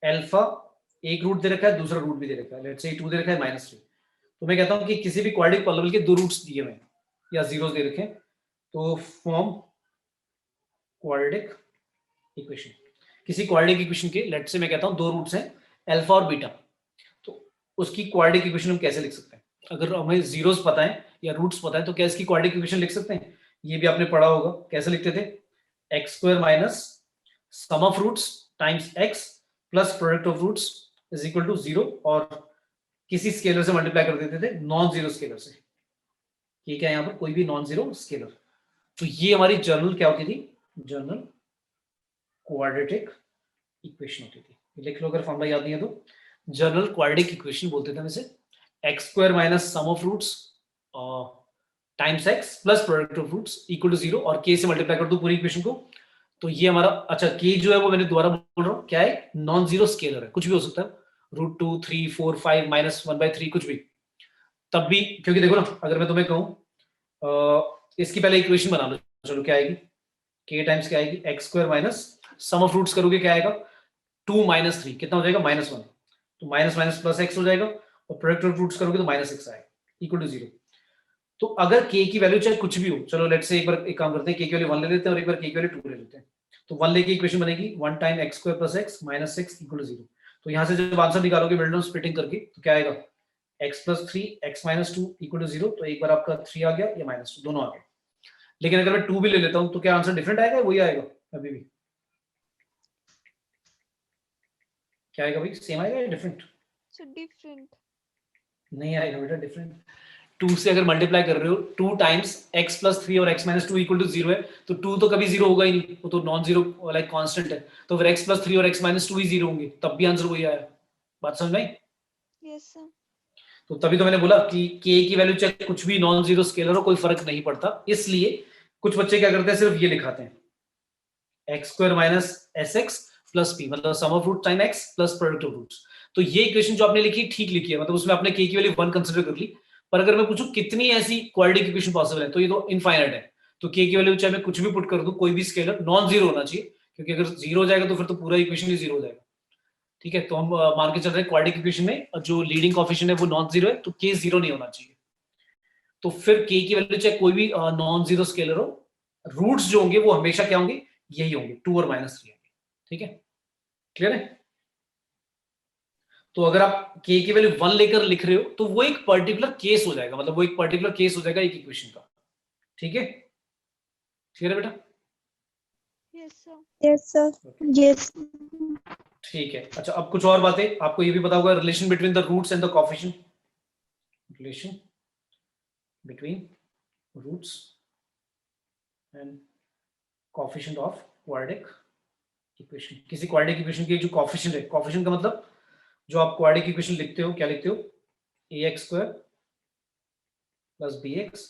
अल्फा एक रूट दे रखा है, दूसरा रूट भी दे रखा है, लेट्स से 2 दे रखा है -3, तो मैं कहता हूं कि किसी भी क्वाड्रेटिक पॉलिनोमियल के 2 रूट्स दिए हुए हैं या जीरोस दे रखे हैं, तो फॉर्म क्वाड्रेटिक इक्वेशन। किसी क्वाड्रेटिक इक्वेशन के लेट्स से मैं कहता हूं 2 रूट्स हैं अल्फा और बीटा, तो उसकी क्वाड्रेटिक इक्वेशन हम कैसे लिख सकते हैं? अगर हमें जीरोस पता है या रूट्स पता है तो क्या इसकी क्वाड्रेटिक इक्वेशन लिख सकते हैं? ये भी आपने पढ़ा होगा, कैसे लिखते थे? X square minus sum of roots times x plus product of roots is equal to 0, और किसी स्केलर से मल्टीप्लाई कर देते थे, नॉन जीरो स्केलर से। ये क्या है यहाँ पर? कोई भी नॉन जीरो स्केलर। तो ये हमारी जर्नल क्या होती थी? जर्नल क्वाड्रेटिक इक्वेशन होती थी। लिख लो अगर फॉर्मूला याद नहीं है तो। जर्नल क्वाड्रेटिक इक्वेशन बोलते थे हम इसे। X square minus sum of roots times x plus product of roots equal to 0, और के से मल्टीप्लाई कर दो पूरी इक्वेशन को। तो ये हमारा, अच्छा के जो है वो मैंने दोबारा बोल रहा हूँ क्या है? नॉन जीरो स्केलर है, कुछ भी हो सकता है, √2, 3, 4, 5 -1/3 कुछ भी। तब भी, क्योंकि देखो ना, अगर मैं तुम्हें कहूँ इसकी पहले इक्वेशन बना लो, चलो क्या आएगी? के टाइम्स क्या आएगी? X square minus sum of roots करोगे क्या आएगा? 2 - 3 कितना हो जाएगा? -1। तो माइनस माइनस प्लस एक्स हो जाएगा, और प्रोडक्ट ऑफ रूट्स करोगे तो -x आएगा इक्वल टू 0। तो अगर k की वैल्यू चाहे कुछ भी हो, चलो लेट्स से एक बार एक काम करते हैं, k की वैल्यू 1 ले लेते हैं और एक बार k की वैल्यू 2 ले लेते हैं। तो 1 लेके इक्वेशन बनेगी 1 time x square plus x minus 6 equal to 0। तो यहां से जब आंसर निकालोगे मिड टर्म स्प्लिटिंग करके तो क्या आएगा? x plus 3 x minus 2 equal to 0। तो एक बार आपका 3 आ गया या -2 दोनों आ गए। लेकिन अगर मैं 2 भी ले लेता हूं तो क्या आंसर डिफरेंट आएगा? वही आएगा अभी भी? क्या आएगा भाई? सेम आएगा या डिफरेंट? So different. नहीं आएगा बेटा डिफरेंट। 2 से अगर मल्टीप्लाई कर रहे हो, 2 टाइम्स x प्लस 3 और x माइनस 2 इक्वल टू 0 है, तो 2 तो कभी 0 होगा ही नहीं, वो तो नॉन जीरो लाइक कांस्टेंट है। तो फिर x प्लस 3 और x माइनस 2 ही 0 होंगे, तब भी आंसर वही आया। बात समझ में आई? Yes, sir. तो तभी तो मैंने बोला कि k की वैल्यू चाहे कुछ भी नॉन जीरो स्केलर हो, कोई फर्क नहीं पड़ता। इसलिए कुछ बच्चे क्या करते हैं, सिर्फ ये लिखाते हैं x square minus s x plus p, मतलब sum of root time x plus product of roots. तो ये इक्वेशन जो आपने लिखी ठीक लिखी है, मतलब उसमें आपने k की वैल्यू 1 कंसीडर कर ली। पर अगर मैं पूछूं कितनी ऐसी क्वाड्रेटिक इक्वेशन पॉसिबल है, तो ये तो इनफाइनाइट है। तो k की वैल्यू चाहे मैं कुछ भी पुट कर दूं, कोई भी स्केलर नॉन जीरो होना चाहिए, क्योंकि अगर जीरो हो जाएगा तो फिर तो पूरा इक्वेशन ही जीरो हो जाएगा। ठीक है, तो हम मान के चल रहे हैं क्वाड्रेटिक इक्वेशन में जो लीडिंग कोएफिशिएंट है वो नॉन जीरो है, तो k जीरो नहीं होना चाहिए। तो फिर k की वैल्यू चाहे कोई भी नॉन जीरो स्केलर हो, रूट्स जो होंगे वो हमेशा क्या होंगे? यही होंगे, 2 और -3 होंगे। ठीक है, क्लियर है? तो अगर आप k की वैल्यू 1 लेकर लिख रहे हो तो वो एक पर्टिकुलर केस हो जाएगा, मतलब वो एक पर्टिकुलर केस हो जाएगा एक इक्वेशन का। ठीक है, क्लियर है बेटा? Yes, sir. Yes, sir. Yes. ठीक है। अच्छा, अब कुछ और बातें आपको ये भी पता होगा, relation between the roots and the coefficient. relation between roots and coefficient of quadratic equation. किसी क्वाड्रेटिक इक्वेशन की जो कोफिशिएंट है, कोफिशिएंट का मतलब जो आप क्वाड्रेटिक इक्वेशन लिखते हो क्या लिखते हो, ax square plus bx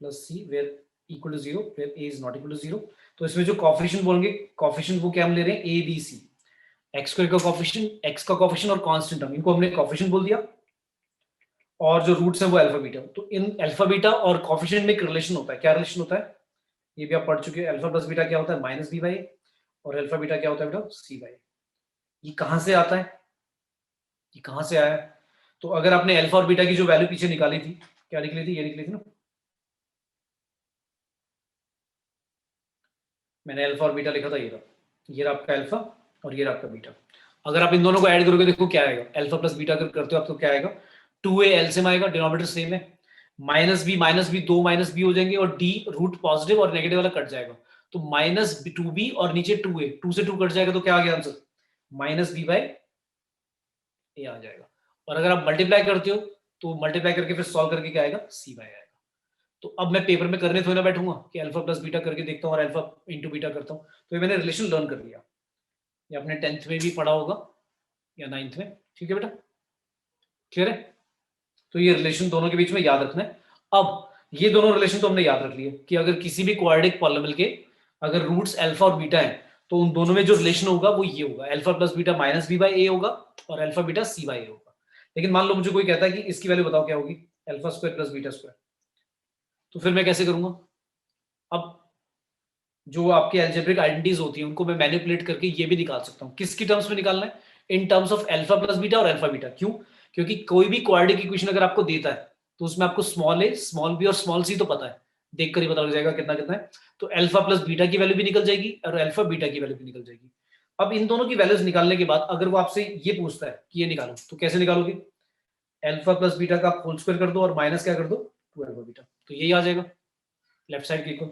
plus c where equal to 0 where a is not equal to 0। तो इसमें जो कोफिशिएंट बोलेंगे, कोफिशिएंट वो क्या हम ले रहे हैं, a b c, x square का कोफिशिएंट, x का कोफिशिएंट और कांस्टेंट टर्म, इनको हमने कोफिशिएंट बोल दिया, और जो रूट्स हैं वो अल्फा बीटा। तो इन अल्फा बीटा और कोफिशिएंट में एक रिलेशन होता है, क्या रिलेशन होता है, ये भी आप पढ़ चुके हैं। अल्फा प्लस बीटा क्या होता है, माइनस बी बाई, और अल्फा बीटा क्या होता है बेटा, सी बाई। ये कहां से आता है, ये कहां से आया है, तो अगर आपने अल्फा और बीटा की जो वैल्यू पीछे निकाली थी, क्या निकली थी, ये निकली थी ना, मैंने अल्फा और बीटा लिखा था, ये रहा आपका अल्फा और ये रहा आपका बीटा। अगर आप इन दोनों को ऐड करोगे देखो क्या आएगा, अल्फा प्लस बीटा अगर करते हो आप तो क्या आएगा, 2a एलसीएम आएगा, डिनोमिनेटर सेम है, माइनस बी दो माइनस बी हो जाएंगे, और डी रूट पॉजिटिव और नेगेटिव वाला कट जाएगा, तो माइनस 2b और नीचे 2a, 2 से 2 कट जाएगा, तो क्या आ गया आंसर, माइनस बी बाई ए आ जाएगा। और अगर आप मल्टीप्लाई करते हो तो मल्टीप्लाई करके फिर सॉल्व करके क्या आएगा, सी बाई आएगा। तो अब मैं पेपर में करने थोड़ी ना बैठूंगा कि अल्फा प्लस बीटा करके देखता हूँ और अल्फा इंटू बीटा करता हूँ, तो ये मैंने रिलेशन लर्न कर लिया, ये आपने 10th में भी पढ़ा होगा या 9th में, ठीक है बेटा, क्लियर है। तो ये रिलेशन दोनों के बीच में याद रखना है। अब ये दोनों रिलेशन तो हमने याद रख लिए कि अगर किसी भी क्वाड्रेटिक पॉलिनोमियल के अगर रूट्स अल्फा और बीटा है तो उन दोनों में जो रिलेशन होगा वो ये होगा, alpha plus beta minus b by a होगा और alpha beta c by a होगा। लेकिन मान लो मुझे कोई कहता है कि इसकी वैल्यू बताओ क्या होगी, alpha square plus beta square, तो फिर मैं कैसे करूंगा, अब जो आपके अलजेब्रिक आइडेंटिटीज होती हैं उनको मैं मैनिपुलेट करके ये भी निकाल सकता हूँ, किसकी टर्म्स में निकालना है, in terms of alpha plus beta और अल्फा बीटा। क्यों, क्योंकि कोई भी क्वाड्रेटिक इक्वेशन अगर आपको देता है तो उसमें आपको स्मॉल ए स्मॉल बी और स्मॉल सी तो पता है, देखकर ही पता लग जाएगा कितना कितना है, तो अल्फा प्लस बीटा की वैल्यू भी निकल जाएगी और अल्फा बीटा की वैल्यू भी निकल जाएगी। अब इन दोनों की वैल्यूज निकालने के बाद अगर वो आपसे ये पूछता है कि ये निकालो, तो कैसे निकालोगे, अल्फा प्लस बीटा का होल स्क्वायर कर दो और माइनस क्या कर दो, 2 अल्फा बीटा, तो यही आ जाएगा लेफ्ट साइड के इक्वल।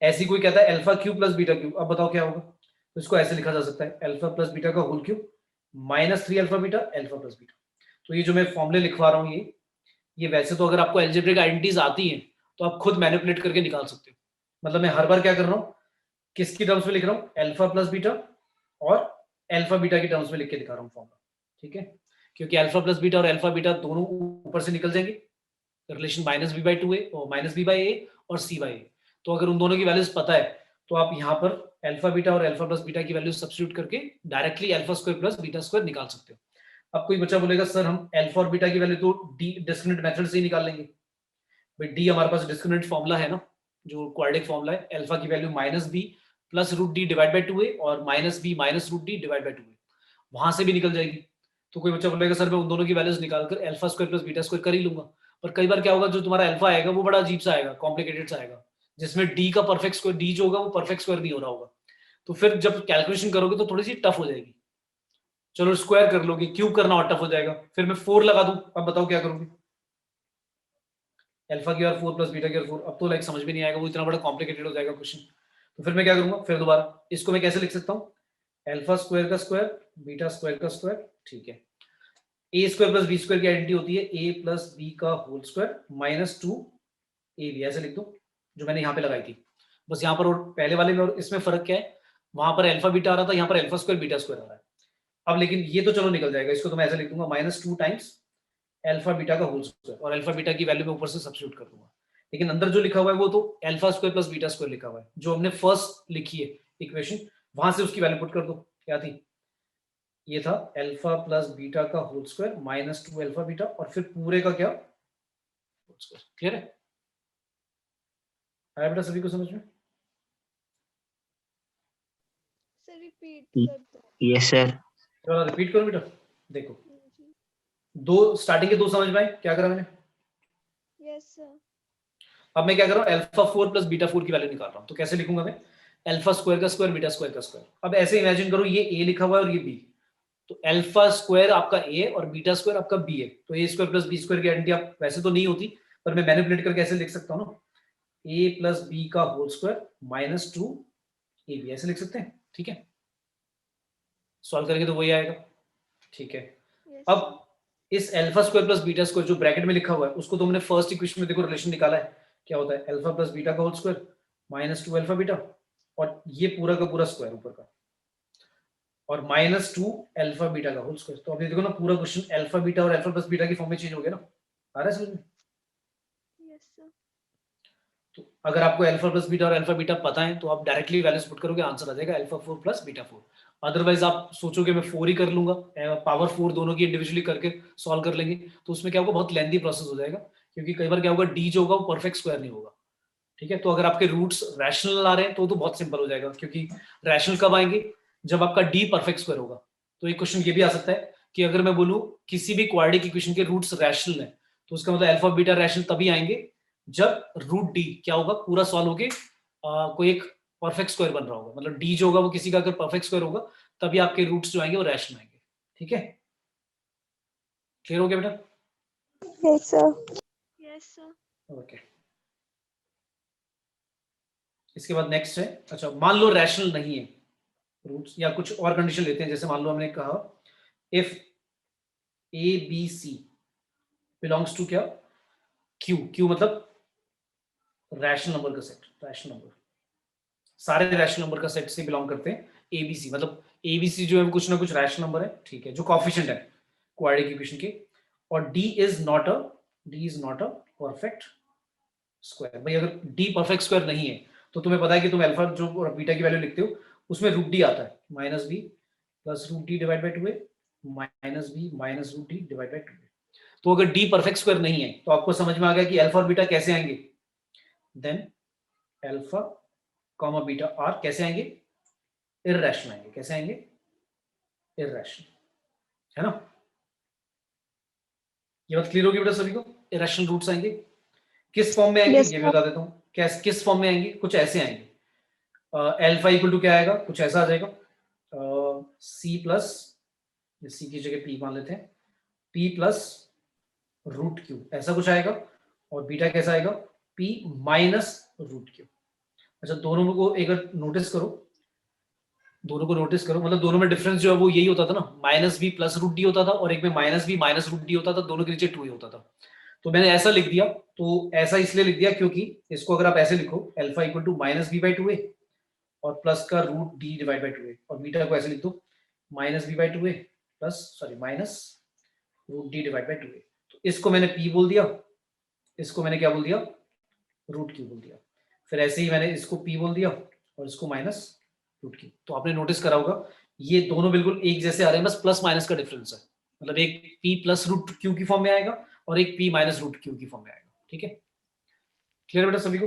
ऐसी कोई कहता है alpha cube plus beta cube, अब बताओ क्या होगा, तो इसको ऐसे लिखा जा सकता है अल्फा प्लस बीटा का whole cube minus 3 alpha beta alpha plus beta. तो ये जो मैं फॉर्मूले लिखवा रहा हूँ ये वैसे तो अगर आपको अलजेब्रिक आइडेंटिटीज आती हैं तो आप खुद मैनिपुलेट करके निकाल सकते हो, मतलब मैं हर बार क्या कर रहा हूँ, किसकी टर्म्स में लिख रहा हूँ, अल्फा प्लस बीटा और अल्फा बीटा की टर्म्स में लिख के दिखा रहा हूँ फॉर्मूला, ठीक है, क्योंकि अल्फा प्लस बीटा और अल्फा बीटा दोनों ऊपर से निकल जाएंगे, relation minus b by 2a और माइनस बी बाई ए और सी बाई ए। तो अगर उन दोनों की वैल्यूज पता है तो आप यहाँ पर अल्फा बीटा और अल्फा प्लस बीटा की वैल्यू सब्स्टिट्यूट करके directly alpha square plus beta square निकाल सकते हो। अब कोई बच्चा बोलेगा सर हम अल्फा और बीटा की वैल्यू तो डी डिस्क्रिमिनेंट मेथड से ही निकाल लेंगे, भाई डी हमारे पास डिस्क्रिमिनेंट फॉर्मूला है ना, जो क्वाड्रेटिक फॉर्मूला है, अल्फा की value minus b plus root d divide by 2a और minus b minus root d divide by 2a, वहां से भी निकल जाएगी। तो कोई बच्चा बोलेगा सर मैं उन दोनों की वैल्यूज निकालकर alpha square plus beta square कर ही लूंगा, पर कई बार क्या होगा, जो तुम्हारा अल्फा आएगा वो बड़ा अजीब सा आएगा, कॉम्प्लिकेटेड सा आएगा, जिसमें डी का परफेक्ट स्क्वायर, डी जो होगा वो परफेक्ट स्क्वायर नहीं हो रहा होगा, तो फिर जब कैलकुलेशन करोगे तो थोड़ी सी टफ हो जाएगी। चलो स्क्वायर कर लोगे, क्यूब करना और टफ हो जाएगा, फिर मैं 4 लगा दूं, अब बताओ क्या करोगे, अल्फा की और 4 प्लस बीटा की और 4, अब तो लाइक समझ में नहीं आएगा, वो इतना बड़ा कॉम्प्लिकेटेड हो जाएगा क्वेश्चन। तो फिर मैं क्या करूंगा, फिर दोबारा इसको मैं कैसे लिख सकता हूँ, अल्फा स्क्वायर का स्क्वायर बीटा स्क्वायर का स्क्वायर, ठीक है, a square plus b square की आइडेंटिटी होती है ए प्लस बी का whole square minus 2 a b, ऐसे लिख दो जो मैंने यहाँ पे लगाई थी, बस यहाँ पर और पहले वाले में और इसमें फर्क क्या है, वहां पर अल्फा बीटा आ रहा था, यहाँ पर अल्फा स्क्वायर बीटा स्क्वायर आ रहा है। अब लेकिन ये तो चलो निकल जाएगा, इसको तो मैं ऐसे लिख दूंगा माइनस 2 टाइम्स अल्फा बीटा का होल स्क्वायर, और अल्फा बीटा की वैल्यू में ऊपर से सब्स्टिट्यूट कर दूंगा, लेकिन अंदर जो लिखा हुआ है वो तो alpha square plus beta square लिखा हुआ है, जो हमने फर्स्ट लिखी है इक्वेशन, वहां से उसकी वैल्यू पुट कर दो, क्या थी, ये था अल्फा प्लस बीटा का whole square minus 2 alpha beta और फिर पूरे का क्या होल स्क्वायर। क्लियर है, आया बेटा सभी को समझ में, सर रिपीट कर दो। Yes sir. चलो रिपीट करो बेटा, देखो जी दो स्टार्टिंग के दो समझ में आए, क्या करा मैंने, यस सर। अब मैं क्या कर रहा हूँ, अल्फा 4 प्लस बीटा 4 की वैल्यू निकाल रहा हूँ, तो कैसे लिखूंगा मैं, अल्फा स्क्वायर का स्क्वायर बीटा स्क्वायर का स्क्वायर। अब ऐसे इमेजिन करो ये ए लिखा हुआ है और ये बी, तो अल्फा स्क्वायर आपका ए और बीटा स्क्वायर आपका बी है, तो ए स्क्वायर प्लस बी स्क्वायर की आइडेंटिटी आप वैसे तो नहीं होती, पर मैं मैनिपुलेट करके ऐसे लिख सकता हूँ ना, ए प्लस बी का whole square minus 2 a b, ऐसे लिख सकते हैं, ठीक है, सॉल्व करेंगे तो वही आएगा, ठीक है। यस अब इस alpha square plus beta square जो ब्रैकेट में लिखा हुआ है उसको तुमने फर्स्ट इक्वेशन में देखो रिलेशन निकाला है, क्या होता है अल्फा प्लस बीटा का whole square minus 2 alpha beta, और ये पूरा का पूरा स्क्वायर ऊपर का, और माइनस 2 अल्फा बीटा का होल स्क्वायर। तो अब ये देखो ना पूरा क्वेश्चन अल्फा बीटा और अल्फा प्लस बीटा की फॉर्म में चेंज हो गया ना, आ रहा है समझ में? Yes, sir. तो अगर आपको अल्फा प्लस बीटा और अल्फा बीटा पता है तो आप डायरेक्टली वैल्यूज पुट करोगे, आंसर आ जाएगा अल्फा 4 प्लस बीटा 4। अदरवाइज आप सोचोगे मैं 4 ही कर लूंगा, पावर 4 दोनों की इंडिविजुअली करके सॉल्व कर लेंगे, तो उसमें क्या होगा बहुत लेंथी प्रोसेस हो जाएगा, क्योंकि कई बार क्या होगा डी जो होगा वो परफेक्ट स्क्वायर नहीं होगा। ठीक है, तो अगर आपके रूट्स रैशनल आ रहे हैं तो बहुत सिंपल हो जाएगा, क्योंकि रैशनल कब आएंगे जब आपका डी परफेक्ट स्क्वायर होगा। तो एक क्वेश्चन ये भी आ सकता है कि अगर मैं बोलूं किसी भी क्वाड्रेटिक इक्वेशन के रूट्स रैशनल है, तो उसका मतलब अल्फा बीटा रैशनल तभी आएंगे जब रूट डी क्या होगा पूरा सॉल्व होके कोई एक परफेक्ट स्क्वायर बन रहा होगा, मतलब डी जो होगा वो किसी का अगर परफेक्ट स्क्वायर होगा तभी आपके रूट्स जो आएंगे वो रैशनल आएंगे। ठीक है, क्लियर हो गया बेटा? Yes, sir. Yes, sir. Okay, इसके बाद नेक्स्ट है, अच्छा मान लो रैशनल नहीं है रूट्स, या कुछ और कंडीशन लेते हैं, जैसे मान लो हमने कहा if a b c belongs to क्या क्यू, क्यू मतलब रैशनल नंबर का सेट, रैशनल नंबर सारे रैशनल नंबर का सेट से बिलोंग करते हैं एबीसी, मतलब एबीसी जो है कुछ ना कुछ रैशनल नंबर है, ठीक है, जो कोएफिशिएंट है क्वाड्रेटिक इक्वेशन के, और D is not a perfect square. भाई अगर डी परफेक्ट स्क्वायर नहीं है तो तुम्हें पता है कि तुम अल्फा जो बीटा की वैल्यू लिखते हो उसमें रूट डी आता है, minus b plus root d divide by 2a minus b minus root d divide by 2a। तो अगर डी परफेक्ट स्क्वायर नहीं है तो आपको समझ में आ गया कि अल्फा और बीटा कैसे आएंगे, then alpha comma beta are कैसे आएंगे, इररेशनल आएंगे। कैसे आएंगे? इररेशनल, है ना? ये बात क्लियर होगी बेटा सभी को? इररेशनल रूट्स आएंगे किस फॉर्म में आएंगे Yes, ये भी sir. बता देता हूँ, किस फॉर्म में आएंगे, कुछ ऐसे आएंगे, अल्फा इक्वल टू क्या आएगा, कुछ ऐसा आ जाएगा सी प्लस, सी की जगह पी मान लेते हैं, पी प्लस रूट क्यू ऐसा कुछ आएगा, और बीटा कैसा आएगा पी माइनस रूट क्यू। अच्छा दोनों को एक नोटिस करो, दोनों को नोटिस करो, मतलब दोनों में डिफरेंस जो है वो यही होता था ना, minus b plus root d होता था और एक में minus b minus root d होता था, दोनों के नीचे 2 ही होता था। तो मैंने ऐसा लिख दिया, तो ऐसा इसलिए लिख दिया क्योंकि इसको अगर आप ऐसे लिखो alpha equal to minus b by 2a और प्लस का root d divide by 2a, और बीटा को ऐसे लिख दो minus b by 2a plus sorry minus root d divide by 2a। तो इसको मैंने p बोल दिया, इसको मैंने क्या बोल दिया रूट क्यू बोल दिया, फिर ऐसे ही मैंने इसको p बोल दिया और इसको माइनस रूट क्यू। तो आपने नोटिस करा होगा ये दोनों बिल्कुल एक जैसे आ रहे हैं, बस प्लस माइनस का डिफरेंस है, मतलब एक p प्लस रूट क्यू की फॉर्म में आएगा और एक p माइनस रूट क्यू की फॉर्म में आएगा। ठीक है, क्लियर बेटा सभी को?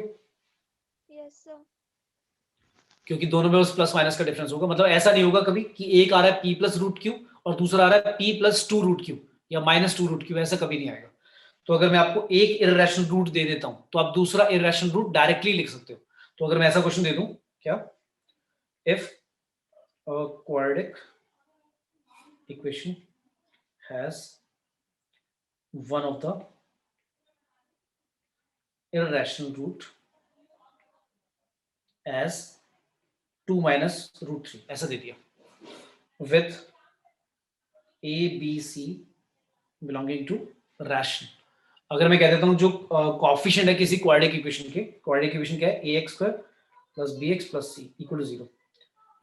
Yes, sir. क्योंकि दोनों में बस प्लस माइनस का डिफरेंस होगा, मतलब ऐसा नहीं होगा कभी कि एक आ रहा है p प्लस रूट क्यू और दूसरा आ रहा है p प्लस 2 रूट क्यू या माइनस 2 रूट क्यू, ऐसा कभी नहीं आएगा। तो अगर मैं आपको एक इररेशनल रूट दे देता हूं तो आप दूसरा इररेशनल रूट डायरेक्टली लिख सकते हो। तो अगर मैं ऐसा क्वेश्चन दे दूं क्या, if a quadratic equation has one of the irrational root as 2 minus root 3 ऐसा दे दिया, with a b c belonging to rational। अगर मैं कह देता हूं जो कोएफिशिएंट है किसी क्वाड्रेटिक इक्वेशन के, क्वाड्रेटिक इक्वेशन क्या है ax square plus bx plus c equal to 0,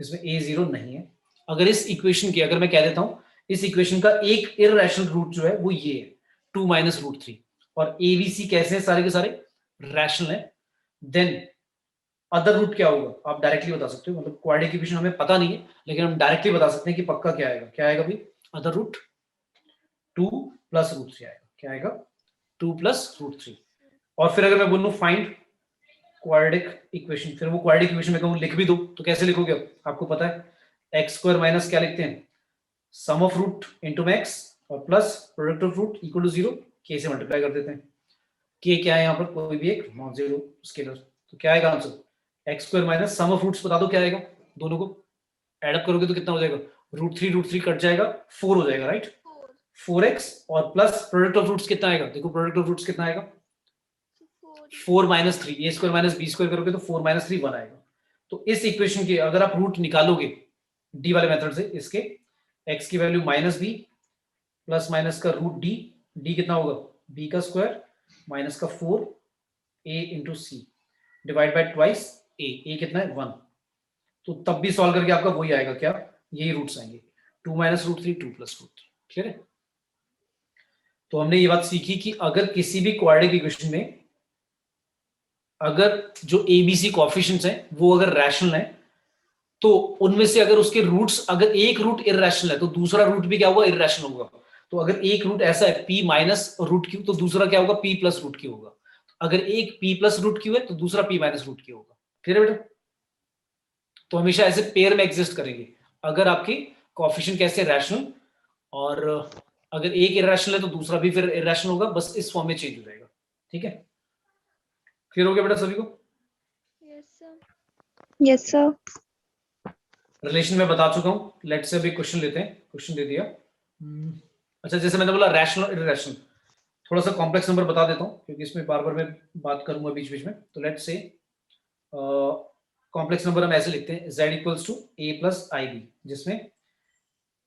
इसमें a 0 नहीं है। अगर इस इक्वेशन के अगर मैं कह देता हूं इस इक्वेशन का एक इररेशनल रूट जो है वो ये है 2 माइनस रूट 3, और ए बी सी कैसे हैं सारे के सारे रैशनल है, देन अदर रूट क्या होगा आप डायरेक्टली बता सकते हो, मतलब क्वाड्रेटिक इक्वेशन हमें पता नहीं है लेकिन हम डायरेक्टली बता सकते हैं कि पक्का क्या आएगा, क्या आएगा भाई अदर रूट 2 प्लस रूट 3 आएगा, क्या आएगा 2 प्लस रूट 3। और फिर अगर मैं बोलूं फाइंड क्वाड्रेटिक इक्वेशन, फिर वो क्वाड्रेटिक इक्वेशन में कहूं लिख भी दो तो कैसे लिखोगे आपको पता है एक्स स्क्वायर माइनस क्या लिखते हैं sum of root into max और plus product of root equal to 0, के से मल्टीप्लाई कर देते हैं, के क्या है यहाँ पर कोई भी एक नॉन जीरो स्केलर, तो क्या आएगा answer x square minus sum of roots बता दो क्या आएगा, दोनों को ऐड अप करोगे तो कितना हो जाएगा रूट थ्री कट जाएगा 4 हो जाएगा राइट, 4x और प्लस प्रोडक्ट ऑफ रूट्स कितना आएगा, देखो प्रोडक्ट ऑफ रूट्स कितना आएगा 4 माइनस 3, ए स्क्वायर माइनस बी स्क्वायर करोगे तो 4 माइनस 3 1 आएगा। तो इस इक्वेशन के अगर आप रूट निकालोगे डी वाले मेथड से, इसके x की value minus b plus minus का रूट डी, डी कितना होगा बी का स्क्वायर माइनस का 4 a into c divide by twice a कितना है 1। तो तब भी सॉल्व करके आपका वही आएगा, क्या यही रूट्स आएंगे 2 minus root 3 2 plus root 3। Clear है? तो हमने ये बात सीखी कि अगर किसी भी क्वाड्रेटिक इक्वेशन में अगर जो एबीसी कोएफिशिएंट्स हैं वो अगर रैशनल है तो उनमें से अगर उसके रूट्स, अगर एक रूट इररेशनल है तो दूसरा रूट भी क्या होगा इररेशनल होगा। तो अगर एक रूट ऐसा है p माइनस रूट क्यू तो दूसरा क्या होगा p प्लस रूट क्यू होगा। अगर एक p प्लस रूट क्यू है तो दूसरा p माइनस रूट क्यू होगा। क्लियर है बेटा? तो हमेशा ऐसे पेयर में एग्जिस्ट करेंगे अगर आपकी कोएफिशिएंट कैसे रैशनल, और अगर एक इररेशनल है तो दूसरा भी फिर इररेशनल होगा, बस इस फॉर्म में चेंज हो जाएगा। ठीक है? क्लियर हो गया बेटा सभी को? Yes sir. Yes, sir. Relation में बता चुका हूं। लेट से अभी क्वेश्चन लेते हैं। क्वेश्चन दे दिया। अच्छा, जैसे मैंने बोला रैशनल और इररेशनल, थोड़ा सा कॉम्प्लेक्स नंबर बता देता हूं क्योंकि इसमें बार बार मैं बात करूंगा बीच बीच में। तो लेट से कॉम्प्लेक्स नंबर हम ऐसे लिखते हैं z equals to a plus i b, जिसमें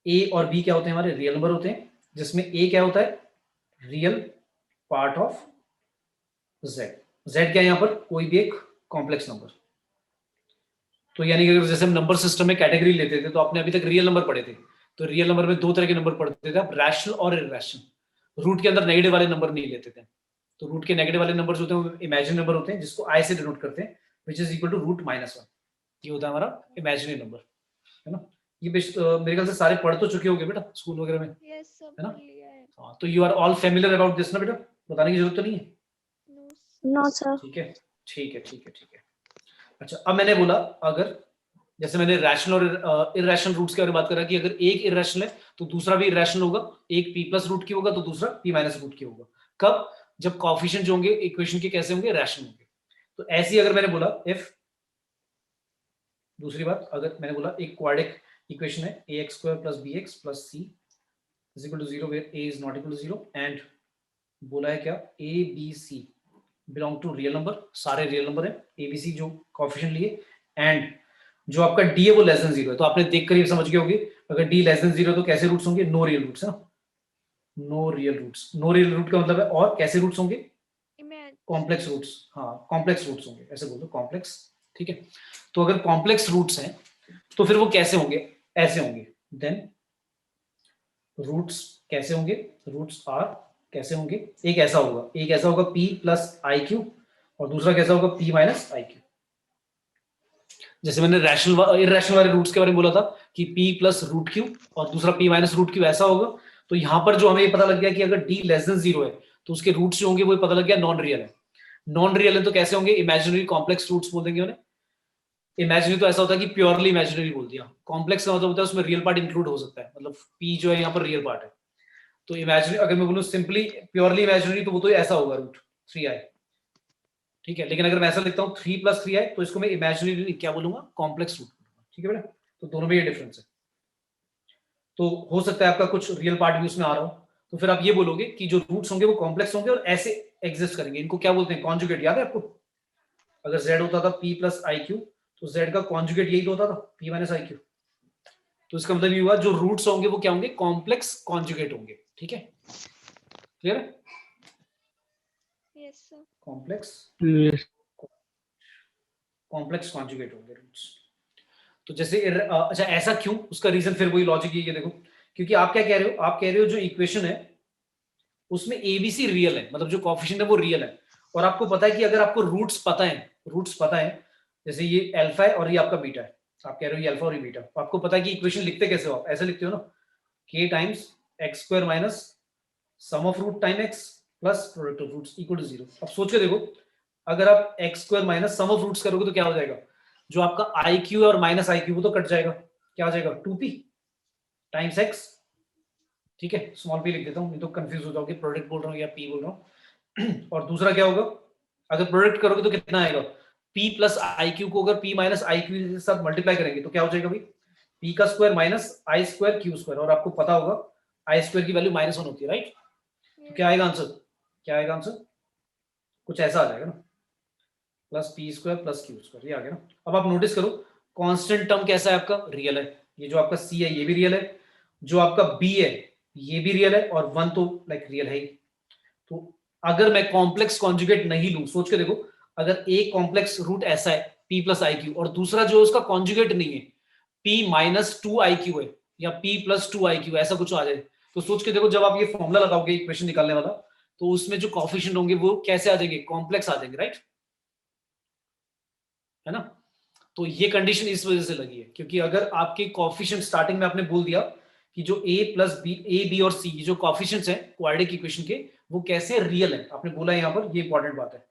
a और b क्या होते हैं हमारे रियल नंबर होते हैं, जिसमें a क्या होता है real part of z। z क्या है यहाँ पर कोई भी एक कॉम्प्लेक्स नंबर। तो यानी कि अगर जैसे हम नंबर सिस्टम में कैटेगरी लेते थे तो आपने अभी तक रियल नंबर पढ़े थे, तो रियल नंबर में दो तरह के नंबर पढ़ते थे आप, रैशनल और इररेशनल। रूट के अंदर नेगेटिव वाले नंबर नहीं लेते थे। तो रूट के नेगेटिव वाले नंबर्स होते हैं वो इमेजिनरी नंबर होते हैं जिसको आई से डिनोट करते हैं, which is equal to root minus 1। ये होता है हमारा इमेजिनरी नंबर, है ना? ये मेरे ख्याल से सारे पढ़ तो चुके होंगे बेटा स्कूल वगैरह में, यस सर, है ना? पढ़ लिया है। हाँ, तो you are all familiar about this ना बेटा, बताने की जरूरत तो नहीं है। No No, sir. ठीक है, ठीक है, ठीक है, ठीक है। अच्छा, अब मैंने बोला अगर जैसे मैंने रैशनल और इररेशनल रूट्स के बारे में बात करा कि अगर एक इररेशनल है तो दूसरा भी इररेशनल होगा, एक p प्लस रूट की होगा तो दूसरा p माइनस रूट की होगा। कब? जब कोएफिशिएंट जो होंगे इक्वेशन के कैसे होंगे रैशनल होंगे। तो ऐसी अगर मैंने बोला इफ, दूसरी बात अगर मैंने बोला एक क्वाड्रेटिक इक्वेशन है ax square plus bx plus c is equal to 0 where a is not equal to 0 and बोला है क्या a b c belong to real number, सारे रियल नंबर है a b c जो कोएफिशिएंट लिए, and जो आपका d है वो लेस देन 0 है। तो आपने देख कर ही समझ गए होंगे अगर d लेस देन 0 तो कैसे रूट्स होंगे, नो रियल रूट्स है ना, no real roots. No real root का मतलब है और कैसे रूट्स होंगे, कॉम्प्लेक्स रूट्स। हाँ, कॉम्प्लेक्स रूट्स होंगे, ऐसे बोल दो कॉम्प्लेक्स। ठीक है? तो अगर कॉम्प्लेक्स रूट्स हैं तो फिर वो कैसे होंगे, ऐसे होंगे। देन रूट्स कैसे होंगे, रूट्स आर कैसे होंगे, एक ऐसा होगा p प्लस आई क्यू और दूसरा कैसा होगा p माइनस आई क्यू। जैसे मैंने रैशनल इररेशनल वाले रूट्स के बारे में बोला था कि p प्लस रूट क्यू और दूसरा p माइनस रूट क्यू ऐसा होगा। तो यहां पर जो हमें ये पता लग गया कि अगर d लेस देन 0 है तो उसके रूट्स जो होंगे वो पता लग गया नॉन रियल है। नॉन रियल है तो कैसे होंगे, इमेजिनरी कॉम्प्लेक्स रूट्स बोल देंगे उन्हें। इमेजिनरी तो ऐसा होता है कि प्योरली इमेजिनरी बोल दिया, कॉम्प्लेक्स का मतलब होता है उसमें रियल पार्ट इंक्लूड हो सकता है, मतलब p जो है यहाँ पर रियल पार्ट है। तो इमेजिनरी अगर मैं बोलूँ सिंपली प्योरली इमेजिनरी तो वो तो ऐसा होगा रूट 3i। ठीक है, लेकिन अगर मैं ऐसा लिखता हूँ 3 प्लस 3i तो इसको मैं इमेजिनरी क्या बोलूंगा, कॉम्प्लेक्स रूट। ठीक है बेटा? तो दोनों में ये डिफरेंस है। तो हो सकता है आपका कुछ रियल पार्ट भी उसमें आ रहा हो, तो फिर आप ये बोलोगे कि जो रूट्स होंगे वो कॉम्प्लेक्स होंगे और ऐसे एग्जिस्ट करेंगे। इनको क्या बोलते हैं, कॉन्जुगेट। याद है आपको? अगर z होता था p प्लस आई क्यू तो z का कॉन्जुगेट यही तो होता था p माइनस आई क्यू। तो इसका मतलब ये हुआ जो रूट्स होंगे वो क्या होंगे, कॉम्प्लेक्स कॉन्जुगेट होंगे। ठीक है? क्लियर है? Yes sir. कॉम्प्लेक्स कॉन्जुगेट होंगे रूट्स। तो जैसे अच्छा ऐसा क्यों, उसका रीजन फिर वही लॉजिक ये देखो, क्योंकि आप क्या कह रहे हो, आप कह रहे हो जो इक्वेशन है उसमें एबीसी रियल है, मतलब जो कोएफिशिएंट है वो रियल है, और आपको पता है कि अगर आपको रूट्स पता है जैसे ये अल्फा है और ये आपका बीटा है, आप कह रहे हो ये अल्फा और ये बीटा, आपको पता है कि इक्वेशन लिखते कैसे हो, आप ऐसे लिखते हो ना, k times x square minus sum of root time x plus product of roots equal to 0। अब सोच के देखो, अगर आप x square minus sum of roots करोगे तो क्या हो जाएगा, जो आपका आई क्यू और माइनस आई क्यू वो तो कट जाएगा, क्या हो जाएगा 2p टाइम्स x। ठीक है, स्मॉल p लिख देता हूं, नहीं तो कंफ्यूज हो जाओगे, प्रोडक्ट बोल रहा हूं या p बोल रहा हूं। और दूसरा क्या होगा, अगर प्रोडक्ट करोगे तो कितना आएगा, p प्लस आई क्यू को अगर p माइनस आई क्यू के साथ मल्टीप्लाई करेंगे तो क्या हो जाएगा भाई, p का स्क्वायर माइनस आई स्क्वायर क्यू स्क्वायर, और आपको पता होगा आई स्क्वायर की वैल्यू -1 होती है, राइट? तो क्या आएगा आंसर, क्या आएगा आंसर, कुछ ऐसा आ जाएगा ना, plus P square plus Q square, ये आ गया ना। अब आप नोटिस करो कांस्टेंट टर्म कैसा है आपका, रियल है, ये जो आपका सी है ये भी रियल है, जो आपका बी है ये भी रियल है और 1 तो लाइक रियल है ही। तो अगर मैं कॉम्प्लेक्स कॉन्जुगेट नहीं लूं, सोच के देखो, अगर एक कॉम्प्लेक्स रूट ऐसा है p प्लस आई क्यू और दूसरा जो उसका कॉन्जुगेट नहीं है p माइनस 2iq है या p प्लस 2iq ऐसा कुछ आ जाए, तो सोच के देखो जब आप ये फॉर्मूला लगाओगे इक्वेशन निकालने वाला, तो उसमें जो कोएफिशिएंट होंगे वो कैसे आ जाएंगे, कॉम्प्लेक्स आ जाएंगे, राइट, है ना। तो ये कंडीशन इस वजह से लगी है क्योंकि अगर आपके कोएफिशिएंट स्टार्टिंग में आपने बोल दिया कि जो a plus B, A B और सी जो कोएफिशिएंट्स हैं क्वाड्रेटिक इक्वेशन के, वो कैसे रियल है, आपने बोला यहाँ पर, ये इंपॉर्टेंट बात है।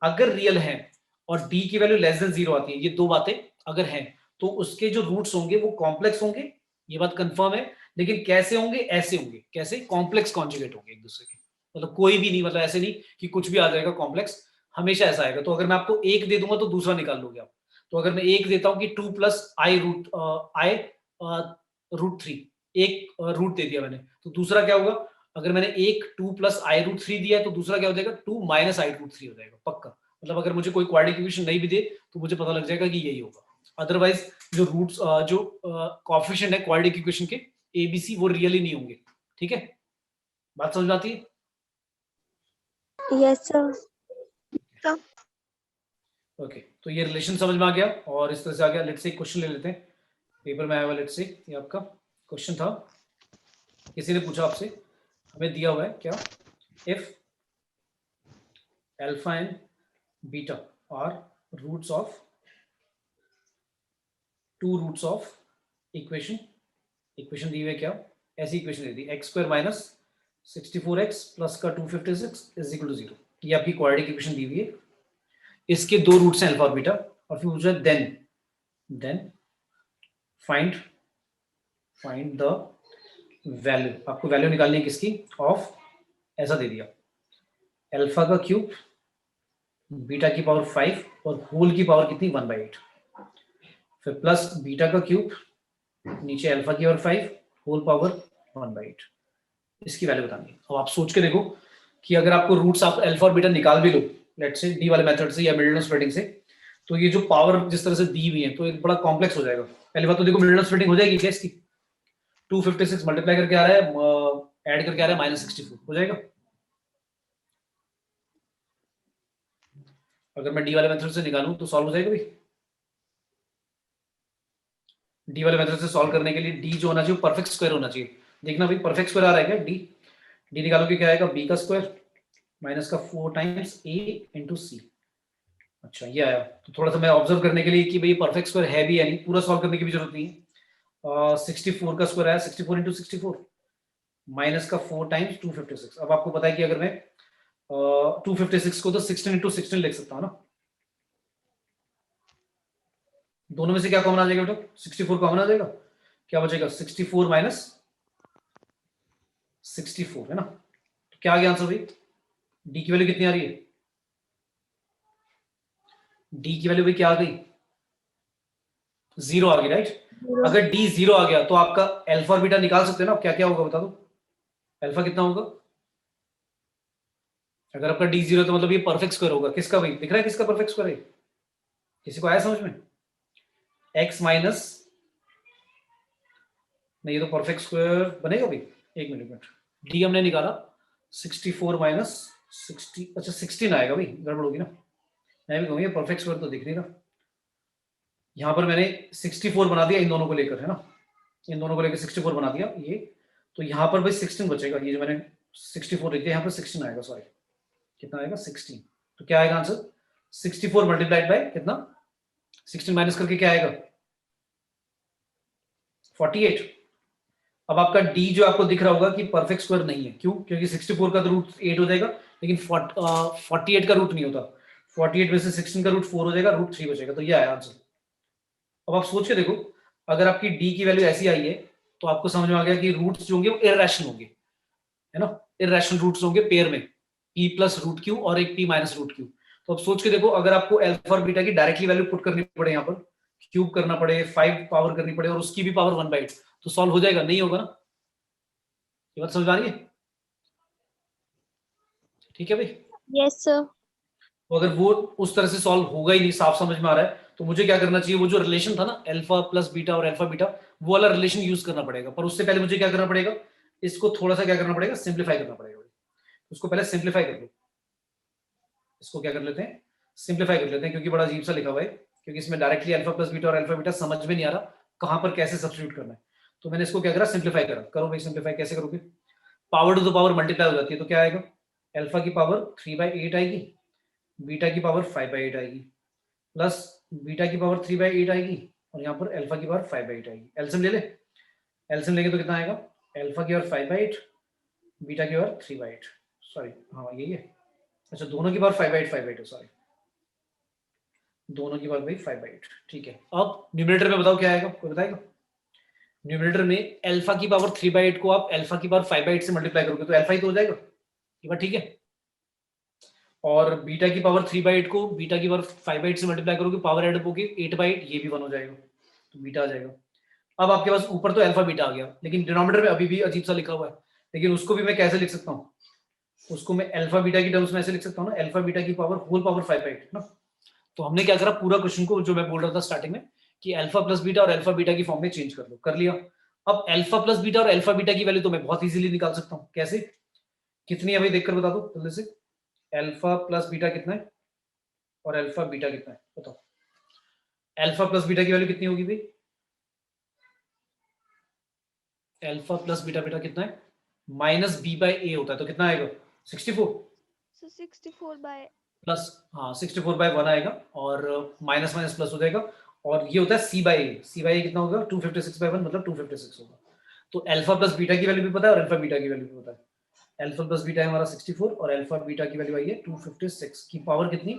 अगर रियल है और d की वैल्यू लेस देन 0 आती है, ये दो बातें अगर हैं, तो उसके जो रूट्स होंगे वो कॉम्प्लेक्स होंगे, ये बात कंफर्म है। लेकिन कैसे होंगे, ऐसे होंगे, कैसे, कॉम्प्लेक्स कॉन्जुगेट होंगे एक दूसरे के, मतलब कोई भी नहीं, मतलब ऐसे नहीं कि कुछ भी आ जाएगा कॉम्प्लेक्स, हमेशा ऐसा आएगा। तो अगर मैं आपको एक दे दूंगा तो दूसरा निकाल लोगे आप। तो अगर मैं एक देता हूं कि 2 प्लस आई रूट 3, एक रूट दे दिया मैंने, तो दूसरा क्या होगा, अगर मैंने एक 2 प्लस आई रूट 3 दिया है तो दूसरा क्या हो जाएगा, 2 माइनस आई रूट 3 हो जाएगा पक्का। मतलब अगर मुझे कोई क्वाड्रेटिक इक्वेशन नहीं भी दे तो मुझे पता लग जाएगा कि यही होगा। अदरवाइज जो रूट्स जो कोएफिशिएंट है क्वाड्रेटिक इक्वेशन के एबीसी वो रियली नहीं होंगे, ठीक है, बात समझ में आती है। Yes, sir. ओके, तो ये रिलेशन समझ में आ गया और इस तरह से आ गया। लेट्स से क्वेश्चन ले लेते हैं, पेपर में आया हुआ, लेट्स से ये आपका क्वेश्चन था, किसी ने पूछा आपसे, हमें दिया हुआ है क्या, if alpha and beta are roots of two roots of equation दी हुई है क्या, ऐसी इक्वेशन दे दी, x square minus 64x plus का 256 इज इक्वल टू 0, ये आपकी क्वाड्रेटिक इक्वेशन दी हुई है, इसके दो रूट्स हैं अल्फा और बीटा, और फिर पूछा देन फाइंड द वैल्यू, आपको वैल्यू निकालनी है किसकी, ऑफ, ऐसा दे दिया, अल्फा का क्यूब, बीटा की पावर 5 और होल की पावर कितनी 1/8, फिर प्लस बीटा का क्यूब, नीचे अल्फा की पावर 5, होल पावर 1/8, इसकी वैल्यू बतानी है। अब आप सोच के देखो कि अगर आपको रूट्स आप अल्फा और बीटा निकाल भी लो, लेट्स से डी वाले मेथड से या मिडल स्प्लिटिंग से, तो ये जो पावर जिस तरह से दी हुई है तो एक बड़ा कॉम्प्लेक्स हो जाएगा। पहली बात तो देखो मिडल स्प्लिटिंग हो जाएगी क्या इसकी, 256 मल्टीप्लाई करके आ रहा है, ऐड करके आ रहा है -64 हो जाएगा। अगर मैं डी वाले मेथड से निकालूं तो सॉल्व हो जाएगा भाई। डी वाले मेथड से सॉल्व करने के लिए डी जो होना चाहिए परफेक्ट स्क्वायर होना चाहिए। देखना भाई परफेक्ट स्क्वायर आ रहा है क्या, डी निकालोगे क्या आएगा, बी का स्क्वायर माइनस का 4 टाइम्स ए इंटू सी। अच्छा ये आया, तो थोड़ा सा मैं ऑब्जर्व करने के लिए कि भाई परफेक्ट स्क्वायर है भी या नहीं, पूरा सॉल्व करने की भी जरूरत नहीं है। 64 का स्क्वायर आया 64 इंटू 64 माइनस का 4 टाइम्स 256। अब आपको पता है कि अगर मैं 256 को तो 16 इंटू 16 लिख सकता हूँ ना, दोनों में से क्या कॉमन आ जाएगा बेटा, 64 कॉमन आ जाएगा, क्या बचेगा 64 माइनस 64 है ना, तो क्या आ गया आंसर भाई, डी की वैल्यू कितनी आ रही है, डी की वैल्यू भाई क्या आ गई, 0 आ गई, राइट। अगर डी 0 आ गया तो आपका अल्फा और बीटा निकाल सकते हैं ना, क्या क्या होगा बता दो, अल्फा कितना होगा, अगर आपका डी 0 तो मतलब ये परफेक्ट स्क्वायर होगा, किसका भाई दिख रहा है, किसका परफेक्ट स्क्वायर है, किसी को आया समझ में, x माइनस, नहीं ये तो परफेक्ट स्क्वायर बनेगा भाई, एक मिनट, डी हमने निकाला 64 माइनस 60, अच्छा 16 आएगा भाई, गड़बड़ होगी ना, मैं भी कहूँगी परफेक्ट स्क्वायर तो दिख नहीं रहा, यहाँ पर मैंने 64 बना दिया इन दोनों को लेकर, है ना, इन दोनों को लेकर 64 बना दिया ये, तो यहाँ पर भाई 16 बचेगा, ये जो मैंने 64 लिख दिया यहाँ पर 16 आएगा, सॉरी कितना आएगा 16, तो क्या आएगा आंसर 64 मल्टीप्लाइड बाय कितना, 16 माइनस करके क्या आएगा 48। अब आपका डी जो आपको दिख रहा होगा कि परफेक्ट स्क्वायर नहीं है, क्यों, क्योंकि 64 का तो रूट 8 हो जाएगा, लेकिन 48 का रूट नहीं होता, 48 में से 16 का रूट 4 हो जाएगा, रूट 3 बचेगा, तो ये आया आंसर। अब आप सोच के देखो, अगर आपकी डी की वैल्यू ऐसी आई है तो आपको समझ में आ गया कि रूट्स जो होंगे वो इररेशनल होंगे, है ना, इररेशनल रूट्स होंगे पेयर में, p प्लस रूट क्यू और एक p माइनस रूट क्यू। तो अब सोच के देखो, अगर आपको अल्फा और बीटा की डायरेक्टली वैल्यू पुट करनी पड़े, यहाँ पर क्यूब करना पड़े, 5 पावर करनी पड़े और उसकी भी पावर 1/8, तो सॉल्व हो जाएगा, नहीं होगा ना, ये बात समझ आ रही है, ठीक है भाई। Yes, sir. तो अगर वो उस तरह से सॉल्व होगा ही नहीं, साफ समझ में आ रहा है, तो मुझे क्या करना चाहिए, वो जो रिलेशन था ना अल्फा प्लस बीटा और अल्फा बीटा, वो वाला रिलेशन यूज करना पड़ेगा, पर उससे पहले मुझे क्या करना पड़ेगा, इसको थोड़ा सा क्या करना पड़ेगा, सिंप्लीफाई करना पड़ेगा। उसको पहले सिंप्लीफाई कर लो, इसको क्या कर लेते हैं, सिंप्लीफाई कर लेते हैं, क्योंकि बड़ा अजीब सा लिखा हुआ है, क्योंकि इसमें डायरेक्टली अल्फा प्लस बीटा और अल्फा बीटा समझ में नहीं आ रहा कहां पर कैसे सब्स्टिट्यूट करना है। तो मैंने इसको क्या करा, सिंप्लीफाई करा। करो भाई सिंप्लीफाई, कैसे करोगे, power to the power multiply हो जाती है तो क्या आएगा, अल्फा की पावर 3/8 आएगी, बीटा की पावर 5/8 आएगी, प्लस बीटा की पावर 3/8 आएगी, और यहाँ पर अल्फा की पावर 5/8 आएगी। एलसीएम ले ले, एलसीएम लेंगे तो कितना आएगा, अल्फा की पावर 5/8, बीटा की पावर 3/8, सॉरी हाँ यही है, अच्छा दोनों की पावर 5/8 है, सॉरी दोनों की पावर भाई 5/8, ठीक है। अब न्यूमरेटर में बताओ क्या आएगा, कोई बताएगा। न्यूमरेटर में अल्फा की पावर 3/8 को आप अल्फा की पावर 5/8 से मल्टीप्लाई करोगे तो अल्फा ही तो हो जाएगा, ये बात ठीक है। और बीटा की पावर 3/8 को बीटा की पावर 5/8 से मल्टीप्लाई करोगे, पावर एड होगी 8/8, ये भी 1 हो जाएगा, तो बीटा आ जाएगा। अब आपके पास ऊपर तो अल्फा बीटा आ गया, लेकिन डिनोमिनेटर में अभी भी अजीब सा लिखा हुआ है, लेकिन उसको भी मैं कैसे लिख सकता हूँ, उसको मैं अल्फा बीटा की टर्म्स में ऐसे लिख सकता हूँ ना, अल्फा बीटा की पावर होल पावर 5/8 ना। तो हमने क्या करा, पूरा क्वेश्चन को जो मैं बोल रहा था स्टार्टिंग में कि अल्फा प्लस बीटा और अल्फा बीटा की फॉर्म में चेंज कर लो, कर लिया। अब अल्फा प्लस बीटा और अल्फा बीटा की वैल्यू तो मैं बहुत इजीली निकाल सकता हूँ, कैसे, कितनी है भाई देखकर बता दो जल्दी से, अल्फा प्लस बीटा कितना है और अल्फा बीटा कितना है बताओ। अल्फा प्लस बीटा की वैल्यू कितनी होगी भाई, अल्फा प्लस बीटा बीटा कितना है, माइनस बी बाय ए होता है, तो कितना आएगा 64, So 64 by प्लस हाँ 64/1 आएगा, और माइनस माइनस प्लस हो जाएगा, और ये होता है सी बाई ए, सी बाई ए कितना होगा 256/1 मतलब 256 होगा। तो अल्फा प्लस बीटा की वैल्यू भी पता है और अल्फा बीटा की वैल्यू भी पता है। अल्फा प्लस बीटा है हमारा 64 और अल्फा बीटा की वैल्यू आई है 256 की पावर कितनी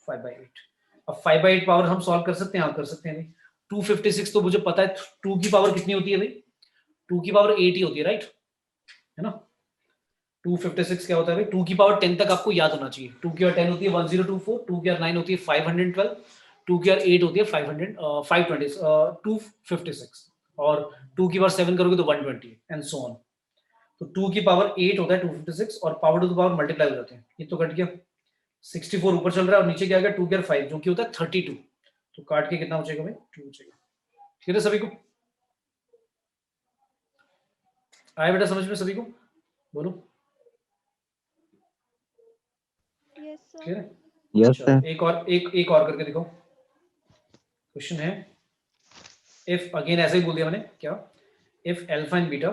5/8। अब 5/8 पावर हम सॉल्व कर सकते हैं, हाँ कर सकते हैं भाई। 256 तो मुझे पता है 2 की पावर कितनी होती है भाई, 2 की पावर 8 ही होती है, राइट है ना। 256 क्या होता है भाई, 2 की पावर 10 तक आपको याद होना चाहिए। 2 की पावर 10 होती है 1024, 2 की पावर 9 होती है 512, 2 की पावर 8 होती है 520 256, और 2 की पावर 7 करोगे तो 120 एंड सो ऑन। तो 2 की पावर 8 होता है 256, और power to the power multiply हो जाते हैं, ये तो कट गया। 64 ऊपर चल रहा है और नीचे क्या आ गया 2 की पावर 5 जो कि होता है 32, तो काट के कितना बचेगा भाई 2 बचेगा। ठीक है सभी को, आया बेटा समझ में सभी को, बोलो yes sir. क्लियर है। यस चलो सर। एक और करके दिखाओ। क्वेश्चन है, इफ अगेन ऐसे ही बोल दिया मैंने क्या, if alpha and beta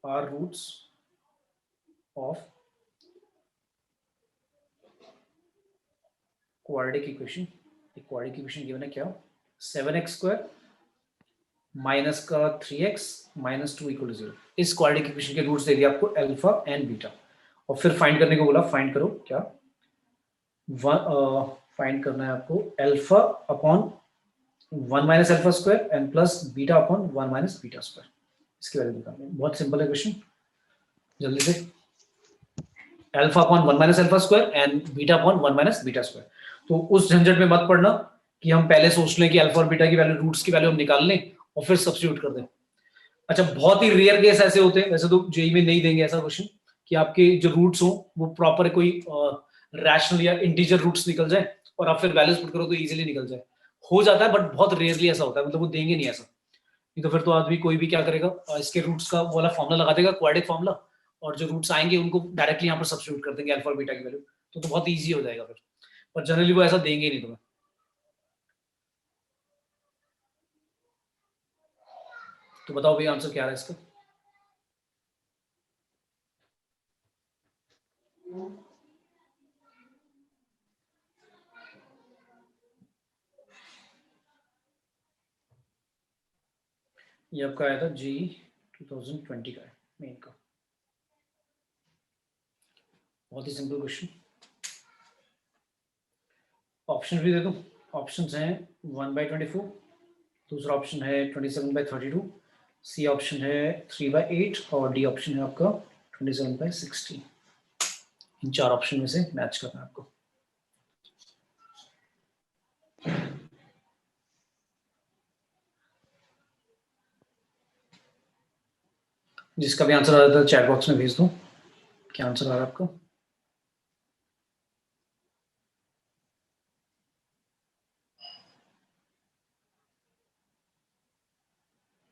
are roots of quadratic equation, एक क्वाड्रेटिक इक्वेशन गिवन है क्या, 7x² माइनस का 3x माइनस 2 = 0। इस क्वाड्रेटिक इक्वेशन के रूट्स दे दिए आपको अल्फा एंड बीटा, और फिर फाइंड करने को बोला, फाइंड करो क्या, फाइंड करना है आपको alpha upon 1 minus alpha square and plus beta upon 1 minus beta square, इसकी वैल्यू निकालनी है। बहुत सिंपल है क्वेश्चन, जल्दी से। Alpha upon 1 minus alpha square and beta upon 1 minus beta square. तो उस झंझट में मत पड़ना कि हम पहले सोच लें कि अल्फा और बीटा की वैल्यू, रूट्स की वैल्यू हम निकाल लें और फिर सब्स्टिट्यूट कर दें। अच्छा बहुत ही रेयर केस ऐसे होते हैं, वैसे तो जेई में नहीं देंगे ऐसा क्वेश्चन कि आपके जो रूट्स हो वो प्रॉपर कोई रैशनल या इंटीजर रूट्स निकल जाए और आप फिर वैल्यूज पुट करो तो इजीली निकल जाए। हो जाता है बट बहुत रेयरली ऐसा होता है, मतलब वो देंगे नहीं ऐसा, नहीं तो फिर तो आदमी कोई भी क्या करेगा, इसके रूट्स का वाला फॉर्मूला लगा देगा, क्वाड्रेटिक फॉर्मूला, और जो रूट्स आएंगे उनको डायरेक्टली यहाँ पर सब्स्टिट्यूट कर देंगे अल्फा और बीटा की वैल्यू, तो बहुत ईजी हो जाएगा फिर, पर जनरली वो ऐसा देंगे नहीं तुम्हें। तो बताओ भाई आंसर क्या है इसका। ये आपका आया था जी 2020 का है मेन का, बहुत ही सिंपल क्वेश्चन। ऑप्शन भी दे दो, ऑप्शंस हैं 1/24, दूसरा ऑप्शन है 27/32, सी ऑप्शन है 3/8 और डी ऑप्शन है आपका 27/16। इन चार ऑप्शन में से मैच करना है आपको। जिसका भी आंसर आ रहा था चैट बॉक्स में भेज दो, क्या आंसर आ रहा है आपका।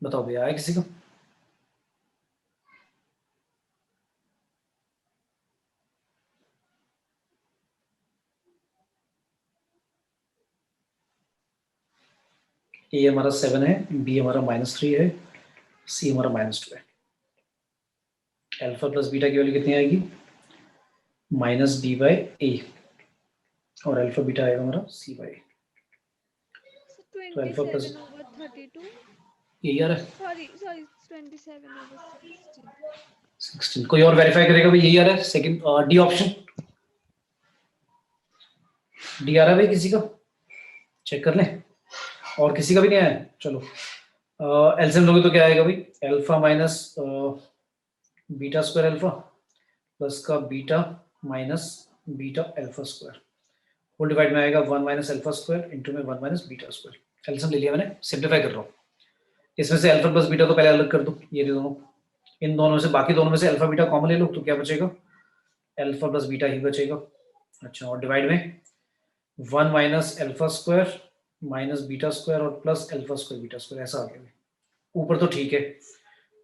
बताओ भैया आया किसी को। ए हमारा 7 है, बी हमारा -3 है, सी हमारा -2 है। अल्फा प्लस बीटा की वैल्यू कितनी आएगी? -d/a और अल्फा बीटा आएगा हमारा c/a। So तो अल्फा प्लस 27/32. यही आ रहा है Sorry, 27/16. 16। कोई और वेरीफाई करेगा भाई? यही आ रहा है सेकंड डी ऑप्शन। डी आ रहा है भाई किसी का? चेक कर लें। और किसी का भी नहीं आया? चलो एलसीएम लोगे तो क्या आएगा भाई? Alpha minus beta square alpha plus का beta minus beta alpha square whole divide में आएगा 1 माइनस अल्फा स्क्वायर इंटू में 1 माइनस बीटा स्क्वायर। एलसीएम ले लिया मैंने, सिंप्लीफाई कर रहा हूँ। इसमें से अल्फा प्लस बीटा तो पहले अलग कर दो, ये दोनों, इन दोनों में से बाकी दोनों में से अल्फा बीटा कॉमन ले लो तो क्या बचेगा? अल्फा प्लस बीटा ही बचेगा। अच्छा, और डिवाइड में 1 minus alpha square minus beta square और plus alpha square beta square, ऐसा आ गया। ऊपर तो ठीक है,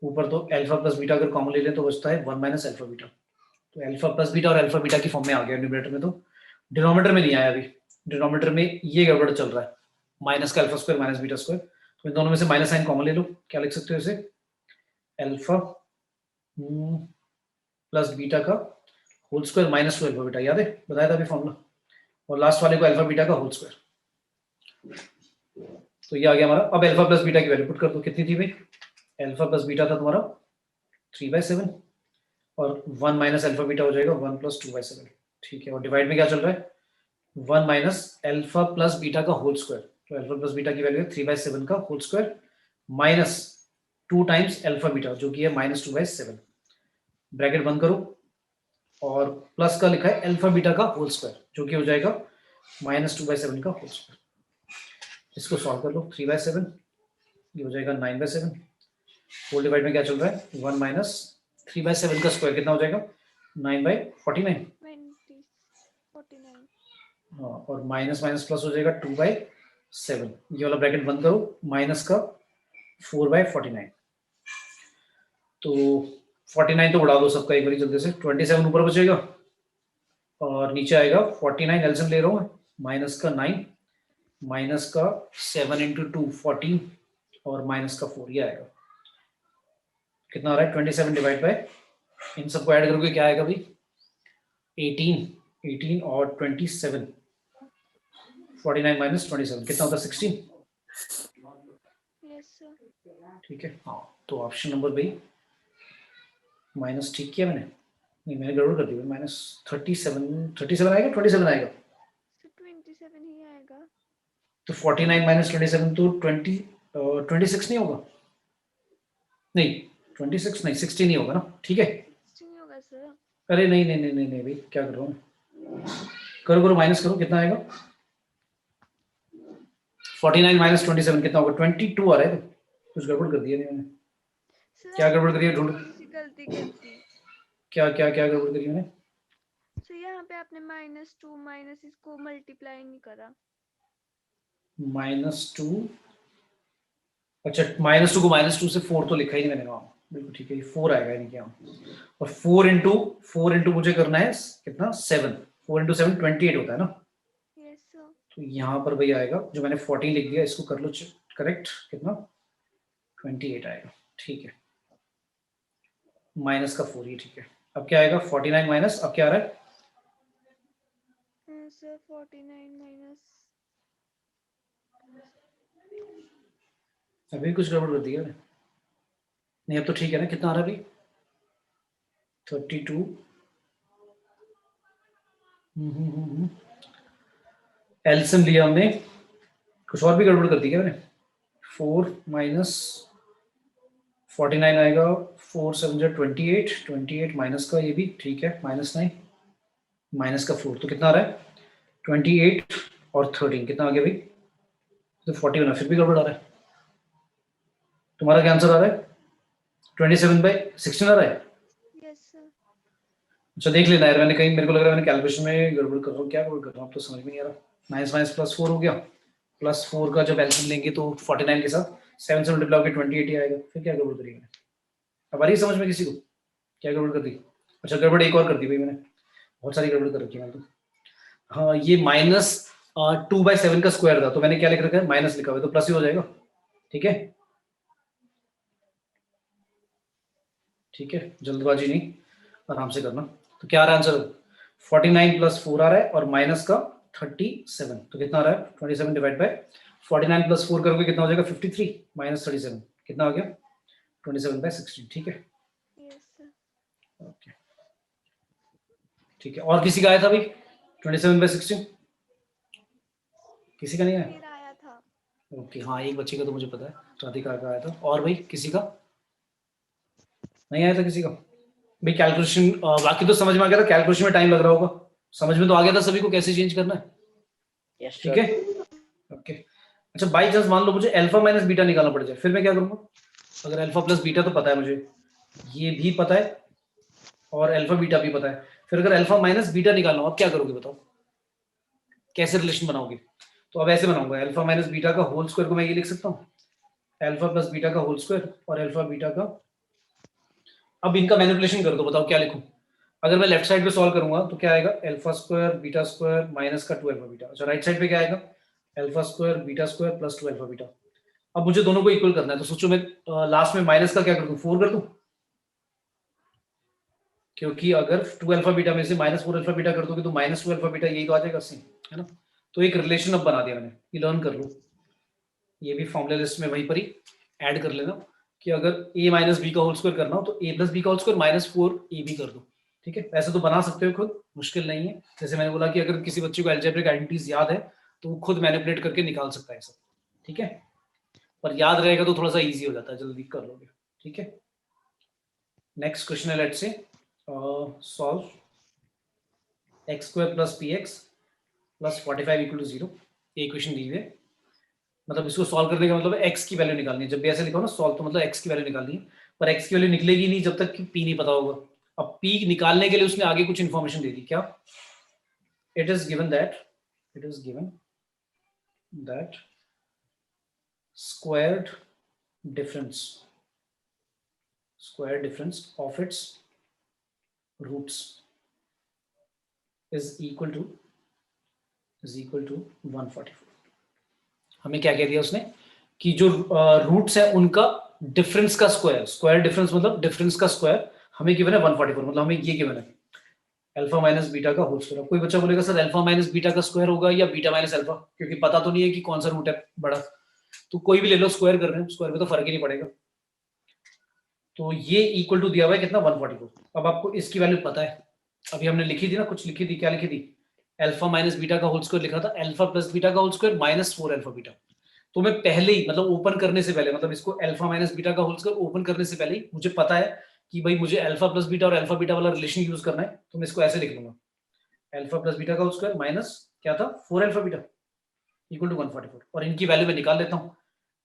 ऊपर तो अल्फा प्लस बीटा अगर कॉमन ले लें तो बचता है 1 माइनस अल्फा बीटा। तो अल्फा प्लस बीटा और अल्फा बीटा की फॉर्म में आ गया न्यूमरेटर में, तो डिनोमिनेटर में नहीं आया अभी। डिनोमिनेटर में ये गड़बड़ चल रहा है, माइनस का alpha square minus beta square. तो इन दोनों में से माइनस साइन कॉमन ले लो, क्या लिख सकते हो इसे? अल्फा प्लस बीटा का whole square minus 2 alpha beta, याद है बताया था अभी फॉर्मूला, और लास्ट वाले को अल्फा बीटा का होल स्क्वायर। तो ये आ गया हमारा। अब अल्फा प्लस बीटा की वैल्यू पुट कर दो, कितनी थी भाई? अल्फा प्लस बीटा था तुम्हारा 3/7 और 1 माइनस अल्फा बीटा हो जाएगा 1 प्लस 2/7। ठीक है, और डिवाइड में क्या चल रहा है? 1 माइनस अल्फा प्लस बीटा का होल स्क्वायर। तो अल्फा प्लस बीटा की वैल्यू है 3/7 का whole square minus 2 times alpha beta जो कि है -2/7। ब्रैकेट बंद करो, और प्लस का लिखा है अल्फा बीटा का होल स्क्वायर जो कि हो जाएगा -2/7 का होल स्क्वायर। इसको सॉल्व कर लो, 3/7 ये हो जाएगा 9/7। होल डिवाइड में क्या चल रहा है? 1 माइनस 3/7 का स्क्वायर कितना हो जाएगा? 9/49। 49. हाँ, और माइनस माइनस प्लस हो जाएगा 2/7। ये वाला ब्रैकेट बंद करो, माइनस का 4/49। तो 49 तो उड़ा दो सबका एक बार जल्दी से। 27 ऊपर बचेगा और नीचे आएगा 49, एलसीएम ले रहा हूँ, माइनस का 9 माइनस का 7 इंटू 2 14 और माइनस का 4, ये आएगा। कितना आ रहा है? 27 डिवाइड बाय, इन सबको ऐड करोगे क्या आएगा भाई? 18 और 27, 49 माइनस 27 कितना होता है? 16। Yes, sir. ठीक है, हाँ। तो ऑप्शन नंबर भाई माइनस ठीक किया मैंने? नहीं, मैंने गड़बड़ कर दी। -37 आएगा, 27 आएगा। So 27 ही आएगा. तो 49 माइनस 27 तो 26 नहीं होगा? नहीं 26 नहीं, 16 ही होगा ना। ठीक है, 16 होगा सर. अरे नहीं नहीं नहीं नहीं नहीं भाई, क्या कर रहा हूँ? करो करो, माइनस करो, कितना आएगा? 49 माइनस 27 कितना होगा? 22 आ रहा है। तो कुछ गड़बड़ कर दिया नहीं मैंने? सर क्या गड़बड़ आपने करी है? ढूंढ। थोड़ी सी गलती कर दी. क्या क्या क्या गड़बड़ करी मैंने? सर यहाँ पे आपने -2 माइनस इसको मल्टीप्लाई नहीं करा. -2, अच्छा -2 को -2 से 4 तो लिखा ही नहीं मैंने वहाँ। बिल्कुल ठीक है, ये 4 आएगा इनके यहाँ। और 4 इंटू मुझे करना है कितना? 7। 4 इंटू 7 28 होता है ना। Yes, sir. तो यहाँ पर भाई आएगा, जो मैंने 14 लिख दिया इसको कर लो करेक्ट, कितना? 28 आएगा। ठीक है, माइनस का 4, ये ठीक है। अब क्या आएगा? 49 माइनस, अब क्या आ रहा है? Sir 49 minus. अभी कुछ गड़बड़ कर दिया मैंने? नहीं, अब तो ठीक है ना? कितना आ रहा है भाई? 32। एलसीएम लिया हमने, कुछ और भी गड़बड़ कर दी क्या मैंने? 4 माइनस 49 आएगा, 4 7 28, 28 माइनस का ये भी ठीक है, -9 माइनस का 4, तो कितना आ रहा है? 28 और 13 कितना आ गया भाई? तो 41 है, फिर भी गड़बड़ आ रहा है। तुम्हारा क्या आंसर आ रहा है? 27/16 आ रहा है। Yes, sir. अच्छा देख लेना यार, मैंने कहीं, मेरे को लग रहा है मैंने कैलकुलेशन में गड़बड़ कर रहा हूँ। क्या गड़बड़ कर रहा हूँ अब तो समझ में नहीं आ रहा। माइनस प्लस 4 हो गया, प्लस 4 का जब एलसीएम लेंगे तो 49 के साथ 7 से मल्टीप्लाई होकर 28 ही आएगा। फिर क्या गड़बड़ करी मैंने? अब आ रही है समझ में किसी को? क्या गड़बड़ कर दी? अच्छा, गड़बड़ एक और कर दी भाई मैंने, बहुत सारी गड़बड़ कर रखी है मैंने तो। हाँ, ये 2/7 का स्क्वायर था, तो मैंने क्या लिख रखा है, माइनस लिखा हुआ है, तो प्लस ही हो जाएगा। ठीक है, ठीक है, जल्दबाजी नहीं, आराम से करना। तो क्या आ रहा है आंसर, 49 + 4 आ रहा है और माइनस का 37, तो कितना आ रहा है, 27 डिवाइड बाय 49 + 4 करोगे कितना हो जाएगा, 53 माइनस 37 कितना आ गया, 27/16। ठीक है, यस सर। ओके, ठीक है। और किसी का आया था भाई 27/16? किसी का नहीं आया? मेरा आया था। ओके, हाँ एक बच्चे का तो मुझे पता है, राधिका का आया था। और भाई किसी का नहीं आया था? किसी का भाई कैलकुलेशन बाकी तो समझ में आ गया था, कैलकुलेशन में टाइम लग रहा होगा, समझ में तो आ गया था सभी को कैसे चेंज करना है। Yes, ठीक sir. है, ओके। अच्छा, बाई चांस मान लो मुझे अल्फा माइनस बीटा निकालना पड़ जाए, फिर मैं क्या करूंगा? अगर अल्फा प्लस बीटा तो पता है मुझे, ये भी पता है और अल्फा बीटा भी पता है, फिर अगर अल्फा माइनस बीटा निकालना हो, अब क्या करोगे बताओ, कैसे रिलेशन बनाओगे? तो अब ऐसे बनाऊंगा, अल्फा माइनस बीटा का होल स्क्वायर को मैं ये लिख सकता हूँ, अल्फा प्लस बीटा का होल स्क्वायर और अल्फा बीटा का। अब इनका मैनिपुलेशन कर दो, बताओ क्या लिखूं? अगर मैं लेफ्ट साइड पे सॉल्व करूंगा तो क्या आएगा, alpha square beta square minus का 2 अल्फा बीटा। अच्छा, राइट साइड पे क्या आएगा, alpha square beta square plus 2 alpha beta. अब मुझे दोनों को इक्वल करना है, तो सोचो मैं लास्ट में माइनस का क्या कर दूं, 4 कर दूं, क्योंकि अगर 2 अल्फा बीटा में से -4 अल्फा बीटा कर दोगे तो -2 अल्फा बीटा, यही तो आ जाएगा सी, है ना? तो एक रिलेशन अब बना दिया मैंने, ये लर्न कर लो, ये भी फॉर्मूला लिस्ट में वहीं पर ही ऐड कर लेना कि अगर a माइनस बी का होल स्क्वायर करना हो तो a प्लस बी का होल स्क्वायर -4ab कर दो। ठीक है, ऐसे तो बना सकते हो खुद, मुश्किल नहीं है। जैसे मैंने बोला कि अगर किसी बच्चे को अलजेब्रिक आइडेंटिटीज याद है तो वो खुद मैनिपुलेट करके निकाल सकता है सब। ठीक है, पर याद रहेगा तो थोड़ा सा इजी हो जाता है, जल्दी कर लोगे। ठीक है, नेक्स्ट क्वेश्चन है, let's say solve x² + px + 45 = 0। ये इक्वेशन दी हुई है, मतलब इसको सॉल्व करने का मतलब x की वैल्यू निकालनी है। जब भी ऐसे लिखो ना सॉल्व, तो मतलब x की वैल्यू निकालनी है, पर x की वैल्यू निकलेगी नहीं जब तक कि p नहीं पता होगा। अब p निकालने के लिए उसने आगे कुछ इंफॉर्मेशन दे दी, क्या? It is given that squared difference of its roots is equal to 144। हमें क्या कह दिया उसने कि जो रूट्स है उनका डिफरेंस का स्क्वायर डिफरेंस मतलब डिफरेंस का स्क्वायर हमें गिवन है 144, मतलब हमें ये गिवन है अल्फा माइनस बीटा का होल स्क्वायर। कोई बच्चा बोलेगा सर अल्फा माइनस बीटा का स्क्वायर होगा या बीटा माइनस अल्फा, क्योंकि पता तो नहीं है कि कौन सा रूट है बड़ा, तो कोई भी ले लो, स्क्वायर कर रहे हैं, स्क्वायर में तो फर्क ही नहीं पड़ेगा। तो ये इक्वल टू दिया हुआ है कितना, 144। अब आपको इसकी वैल्यू पता है, अभी हमने लिखी थी ना, कुछ लिखी थी, क्या लिखी थी, अल्फा माइनस बीटा का होल स्क्वायर लिखा था, अल्फा प्लस बीटा का होल स्क्वायर -4 अल्फा बीटा। तो मैं पहले ही मतलब ओपन करने से पहले, मतलब इसको अल्फा माइनस बीटा का होल स्क्वायर ओपन करने से पहले ही मुझे पता है कि भाई मुझे अल्फा प्लस बीटा और अल्फा बीटा वाला रिलेशन यूज करना है, तो मैं इसको ऐसे लिख लूंगा, अल्फा प्लस बीटा का होल स्क्वायर माइनस क्या था 4 अल्फा बीटा इक्वल टू 144। और इनकी वैल्यू मैं निकाल लेता हूँ,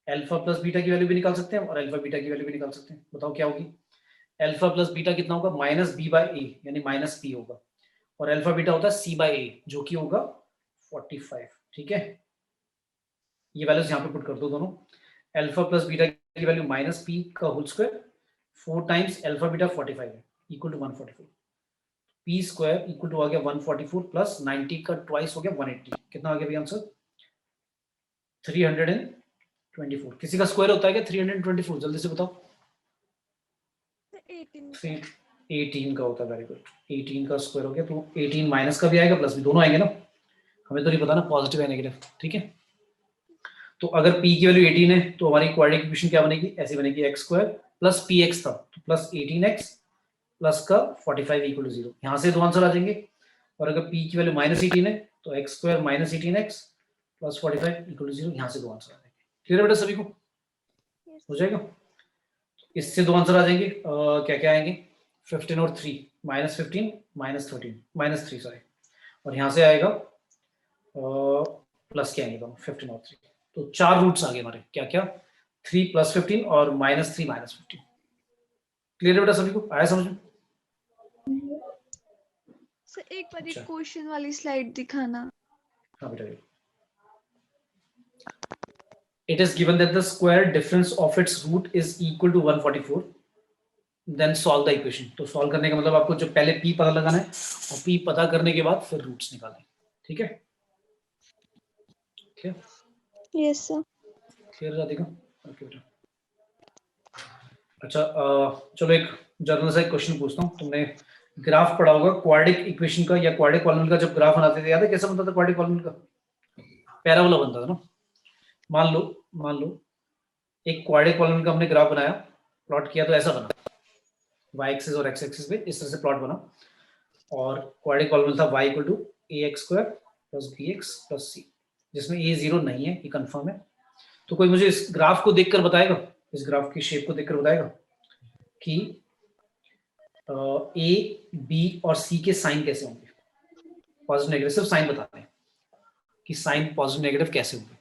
अल्फा प्लस बीटा की वैल्यू भी निकाल सकते हैं और अल्फा बीटा की वैल्यू भी निकाल सकते हैं। बताओ क्या होगी, अल्फा प्लस बीटा कितना होगा, -b/a यानी -p होगा, और अल्फा बीटा होता है c/a जो कि होगा 45। ठीक है, ये वैल्यूज यहाँ पे पुट कर दो दोनों, अल्फा प्लस बीटा की वैल्यू -p का whole square 4 times alpha beta 45 है equal to 144, p square equal to आ गया 144 प्लस 90 का ट्वाइस हो गया 180। कितना आ गया भैया आंसर, 324। किसी का स्क्वायर होता है क्या 324, जल्दी से बताओ। 18 18 का होता है, वेरी गुड, 18 का स्क्वायर हो गया, तो 18 माइनस का भी आएगा प्लस भी, दोनों आएंगे ना, हमें तो नहीं पता ना पॉजिटिव है नेगेटिव। ठीक है, तो अगर p की वैल्यू 18 है तो हमारी क्वाड्रेटिक इक्वेशन क्या बनेगी, ऐसी बनेगी x² प्लस px था तो प्लस 18x प्लस का 45 = 0। यहाँ से दो आंसर आ जाएंगे, और अगर p की वैल्यू -18 है तो x² - 18x प्लस 45 = 0, यहाँ से दो आंसर आ जाएंगे। क्लियर है बेटा सभी को, हो जाएगा? इससे दो आंसर आ जाएंगे, क्या क्या आएंगे, 15 और 3 -15 -13 -3 सॉरी, और यहाँ से आएगा प्लस के आएंगे दोनों 15 और 3, तो 4 रूट्स आ गए हमारे, क्या क्या, 3 + 15 और -3 -15। क्लियर है बेटा सभी को, आया समझ में? सर एक बार अच्छा। क्वेश्चन वाली स्लाइड दिखाना। हाँ बेटा, it is given that the square difference of its root is equal to 144, then solve the equation। तो सॉल्व करने का मतलब आपको जो पहले p पता लगाना है और p पता करने के बाद फिर रूट्स निकालने। ठीक है, clear Yes, sir. Clear Radhika? Okay बेटा। अच्छा चलो एक जनरल सा एक क्वेश्चन पूछता हूँ। तुमने ग्राफ पढ़ा होगा क्वाड्रिक इक्वेशन का या क्वाड्रिक पॉलिनोमियल का, जब ग्राफ बनाते थे याद है कैसा बनता था क्वाड्रिक पॉलिनोमियल का? पैराबोला बनता था ना। मान लो एक क्वाड्रिक पॉलिनोमियल का हमने ग्राफ बनाया, प्लॉट किया तो ऐसा बना, y एक्सिस और x एक्सिस पे इस तरह से प्लॉट बना, और क्वाड्रिक पॉलिनोमियल था y equal to ax square plus bx plus c, जिसमें a 0 नहीं है, ये कंफर्म है। तो कोई मुझे इस ग्राफ को देखकर बताएगा, इस ग्राफ की शेप को देखकर बताएगा कि a b और c के साइन कैसे होंगे? पॉजिटिव नेगेटिव, सिर्फ साइन बताते हैं कि साइन पॉजिटिव नेगेटिव कैसे होंगे।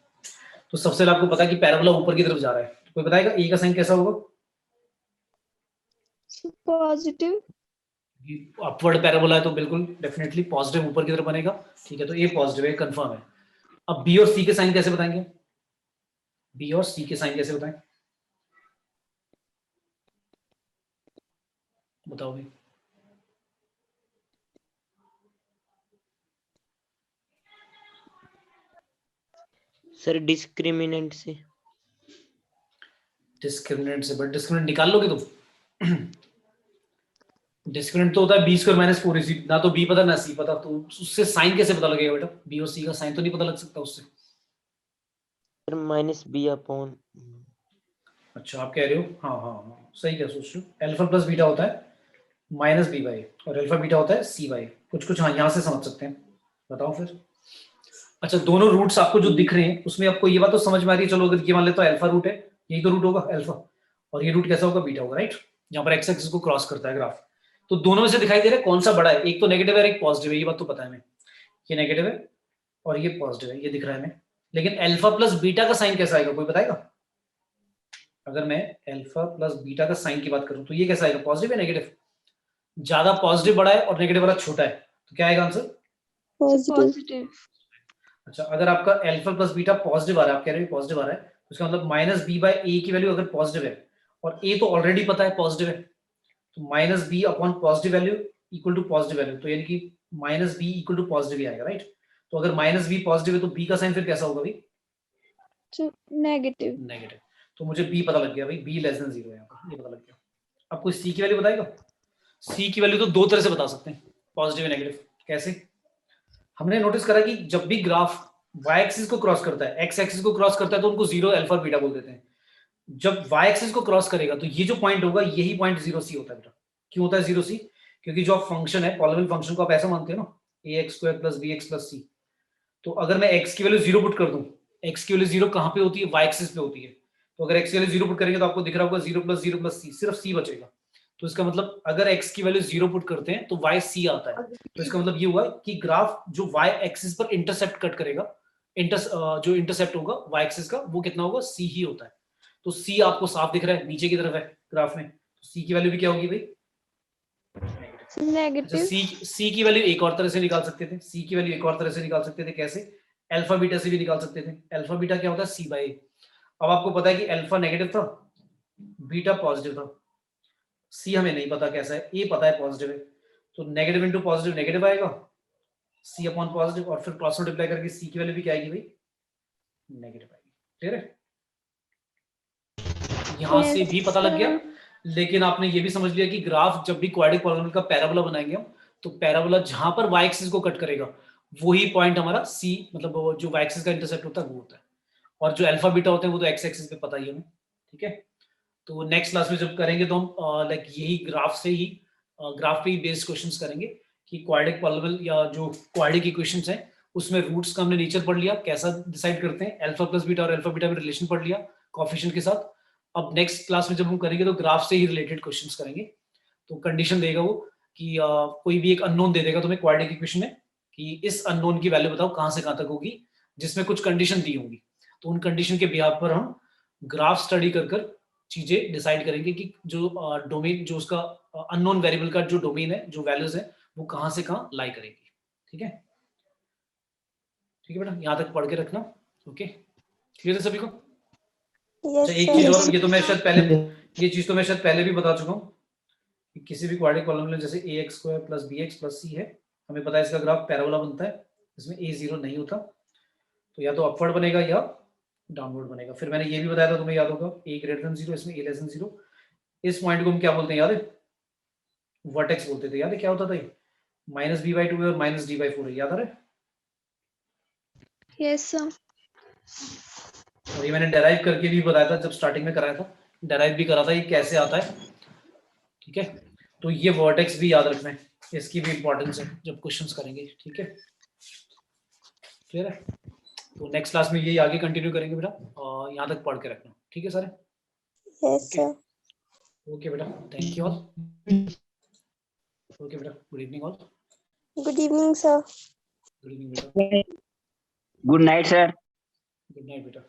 तो सबसे पहले आपको पता है कि पैराबोला ऊपर की तरफ जा रहा है, तो कोई बताएगा a का साइन कैसा होगा? So positive. अपवर्ड पैराबोला है तो बिल्कुल डेफिनेटली पॉजिटिव ऊपर की तरफ बनेगा, ठीक है। तो ए पॉजिटिव है, कंफर्म है। अब बी और सी के साइन कैसे बताएंगे? बी और सी के साइन कैसे बताएं? बताओ भाई। सर डिस्क्रिमिनेंट से। डिस्क्रिमिनेंट से? बट डिस्क्रिमिनेंट निकाल लोगे तुम? डिस्क्रिमिनेंट तो होता है बी स्क्वायर माइनस 4ac, ना तो बी पता ना सी पता, तो उससे साइन कैसे पता लगेगा बेटा? बी और सी का साइन तो नहीं पता लग सकता उससे। Sir minus B upon. अच्छा आप कह रहे हो, हाँ हाँ हाँ सही क्या सोच रहे हो। अल्फा प्लस बीटा होता है माइनस बी बाई, और अल्फा बीटा होता है सी बाई, कुछ हाँ यहाँ से समझ सकते हैं। बताओ फिर। अच्छा दोनों रूट्स आपको जो दिख रहे हैं उसमें आपको ये बात तो समझ में आ रही है, चलो अगर ये मान ले तो अल्फा रूट है, यही तो रूट होगा अल्फा, और ये रूट कैसा होगा? बीटा होगा, राइट। जहाँ पर एक्स एक्सिस को क्रॉस करता है ग्राफ। तो दोनों में से दिखाई दे रहा है कौन सा बड़ा है? एक तो नेगेटिव है और एक पॉजिटिव है, ये बात तो पता है हमें। ये नेगेटिव है और ये पॉजिटिव है, ये दिख रहा है हमें। लेकिन अल्फा प्लस बीटा का साइन कैसा आएगा, कोई बताएगा? अगर मैं अल्फा प्लस बीटा का साइन की बात करूं तो ये कैसा आएगा? पॉजिटिव या नेगेटिव? ज्यादा पॉजिटिव बड़ा है और नेगेटिव वाला छोटा है, तो क्या आएगा आंसर? Positive. पॉजिटिव। अच्छा अगर आपका अल्फा प्लस बीटा पॉजिटिव आ रहा है, आप कह रहे हो पॉजिटिव आ रहा है, तो इसका मतलब माइनस बी बाय ए की वैल्यू अगर पॉजिटिव है, और ए तो ऑलरेडी पता है पॉजिटिव है, तो minus B upon positive value equal to positive value, तो यानी कि minus b equal to positive ही आएगा, राइट। तो अगर माइनस बी पॉजिटिव है तो बी का साइन फिर कैसा होगा भाई? So negative. नेगेटिव। तो मुझे बी पता लग गया भाई, बी लेस देन 0 है यहाँ पर, ये पता लग गया। अब कोई सी की वैल्यू बताएगा? सी की वैल्यू तो दो तरह से बता सकते हैं, पॉजिटिव या नेगेटिव। कैसे? हमने नोटिस करा कि जब भी ग्राफ y एक्सिस को क्रॉस करता है, x एक्सिस को क्रॉस करता है, तो उनको 0 अल्फा बीटा बोल देते हैं। जब y एक्सिस को क्रॉस करेगा तो ये जो पॉइंट होगा यही पॉइंट 0c होता है बेटा। क्यों होता है 0c? क्योंकि जो आप फंक्शन है पॉलिनोमियल फंक्शन को आप ऐसा मानते हो ना, ax square plus bx plus c। तो अगर मैं x की वैल्यू 0 पुट कर दूं, x की वैल्यू 0 कहां पे होती है? y एक्सिस पे होती है। तो अगर x की वैल्यू 0 पुट करेंगे तो आपको दिख रहा होगा 0 प्लस c, सिर्फ c बचेगा। तो इसका मतलब अगर x की वैल्यू 0 पुट करते हैं तो y c आता है। तो इसका मतलब ये हुआ कि ग्राफ जो y एक्सिस पर इंटरसेप्ट कट करेगा, जो इंटरसेप्ट होगा y एक्सिस का, वो कितना होगा? c ही होता है। तो c आपको साफ दिख रहा है, नीचे की तरफ है ग्राफ में, तो c की वैल्यू भी क्या होगी भाई? अच्छा नेगेटिव। c की वैल्यू एक और तरह से निकाल सकते थे, c की वैल्यू एक और तरह से निकाल सकते थे। कैसे? अल्फा बीटा से भी निकाल सकते थे। अल्फा बीटा क्या होता है? c by. अब आपको पता है कि अल्फा नेगेटिव था, बीटा पॉजिटिव था, c हमें नहीं पता कैसा है, a पता है पॉजिटिव है, तो नेगेटिव इंटू पॉजिटिव नेगेटिव आएगा, c अपॉन पॉजिटिव, और फिर क्रॉस मल्टीप्लाई करके c की वैल्यू भी क्या आएगी भाई? नेगेटिव आएगी। क्लियर है? यहां से भी पता लग गया। लेकिन आपने ये भी समझ लिया कि ग्राफ जब भी क्वाड्रिक पॉलिनोमियल का पैराबोला बनाएंगे हम, तो पैराबोला जहां पर y एक्सिस को कट करेगा वही पॉइंट हमारा c, मतलब वो जो y एक्सिस का इंटरसेप्ट होता है वो होता है। और जो अल्फा बीटा होते हैं वो तो x एक्सिस पे पता ही है हमें, ठीक है। तो नेक्स्ट क्लास में जब करेंगे तो हम लाइक यही ग्राफ से ही ग्राफ पे ही बेस्ड क्वेश्चंस करेंगे कि क्वाड्रिक पॉलिनोमियल या जो क्वाड्रिक इक्वेशंस हैं उसमें रूट्स का हमने नेचर पढ़ लिया, कैसा डिसाइड करते हैं, अल्फा प्लस बीटा और अल्फा बीटा में रिलेशन पढ़ लिया कोएफिशिएंट के साथ। अब नेक्स्ट क्लास में जब हम करेंगे तो ग्राफ से ही रिलेटेड क्वेश्चंस करेंगे। तो कंडीशन देगा वो कि कोई भी एक अननोन दे देगा तुम्हें क्वाड्रिक इक्वेशन में कि इस अननोन की वैल्यू बताओ कहां से कहां तक होगी, जिसमें कुछ कंडीशन दी होंगी। तो उन कंडीशन के बिहाफ पर हम ग्राफ स्टडी कर चीजें डिसाइड करेंगे कि जो डोमेन, जो उसका अननोन वेरिएबल का जो डोमेन है, जो वैल्यूज है, वो कहां से कहां लाई करेगी। ठीक है, ठीक है बेटा, यहां तक पढ़ के रखना। ओके, क्लियर है सभी को? Yes, अच्छा एक sir. चीज और, ये तो मैं शायद पहले, ये चीज तो मैं शायद पहले भी बता चुका हूँ कि किसी भी क्वाड्रिक पॉलिनोमियल जैसे ax square plus bx plus c है, हमें पता है इसका ग्राफ पैराबोला बनता है, इसमें a 0 नहीं होता। तो या तो अपवर्ड बनेगा या डाउनवर्ड बनेगा। फिर मैंने ये भी बताया था, तुम्हें याद होगा, a ग्रेटर देन 0, इसमें a लेस देन 0। इस पॉइंट को हम क्या बोलते हैं याद है? वर्टेक्स बोलते थे। याद है क्या होता था ये? -b/2 है और -d/4 है, याद आ रहा है? Yes, sir. और ये मैंने डेराइव करके भी बताया था, जब स्टार्टिंग में कराया था, डेराइव भी करा था ये कैसे आता है। ठीक है, तो ये वर्टेक्स भी याद रखना है, इसकी भी इंपॉर्टेंस है जब क्वेश्चंस करेंगे। ठीक है, क्लियर है? तो नेक्स्ट क्लास में ये आगे कंटिन्यू करेंगे बेटा, और यहाँ तक पढ़ के रखना। ठीक है सारे? Yes, sir. ओके बेटा, थैंक यू ऑल। ओके बेटा, good evening all. Good evening, sir. Good evening बेटा, Good night, sir. Good night बेटा।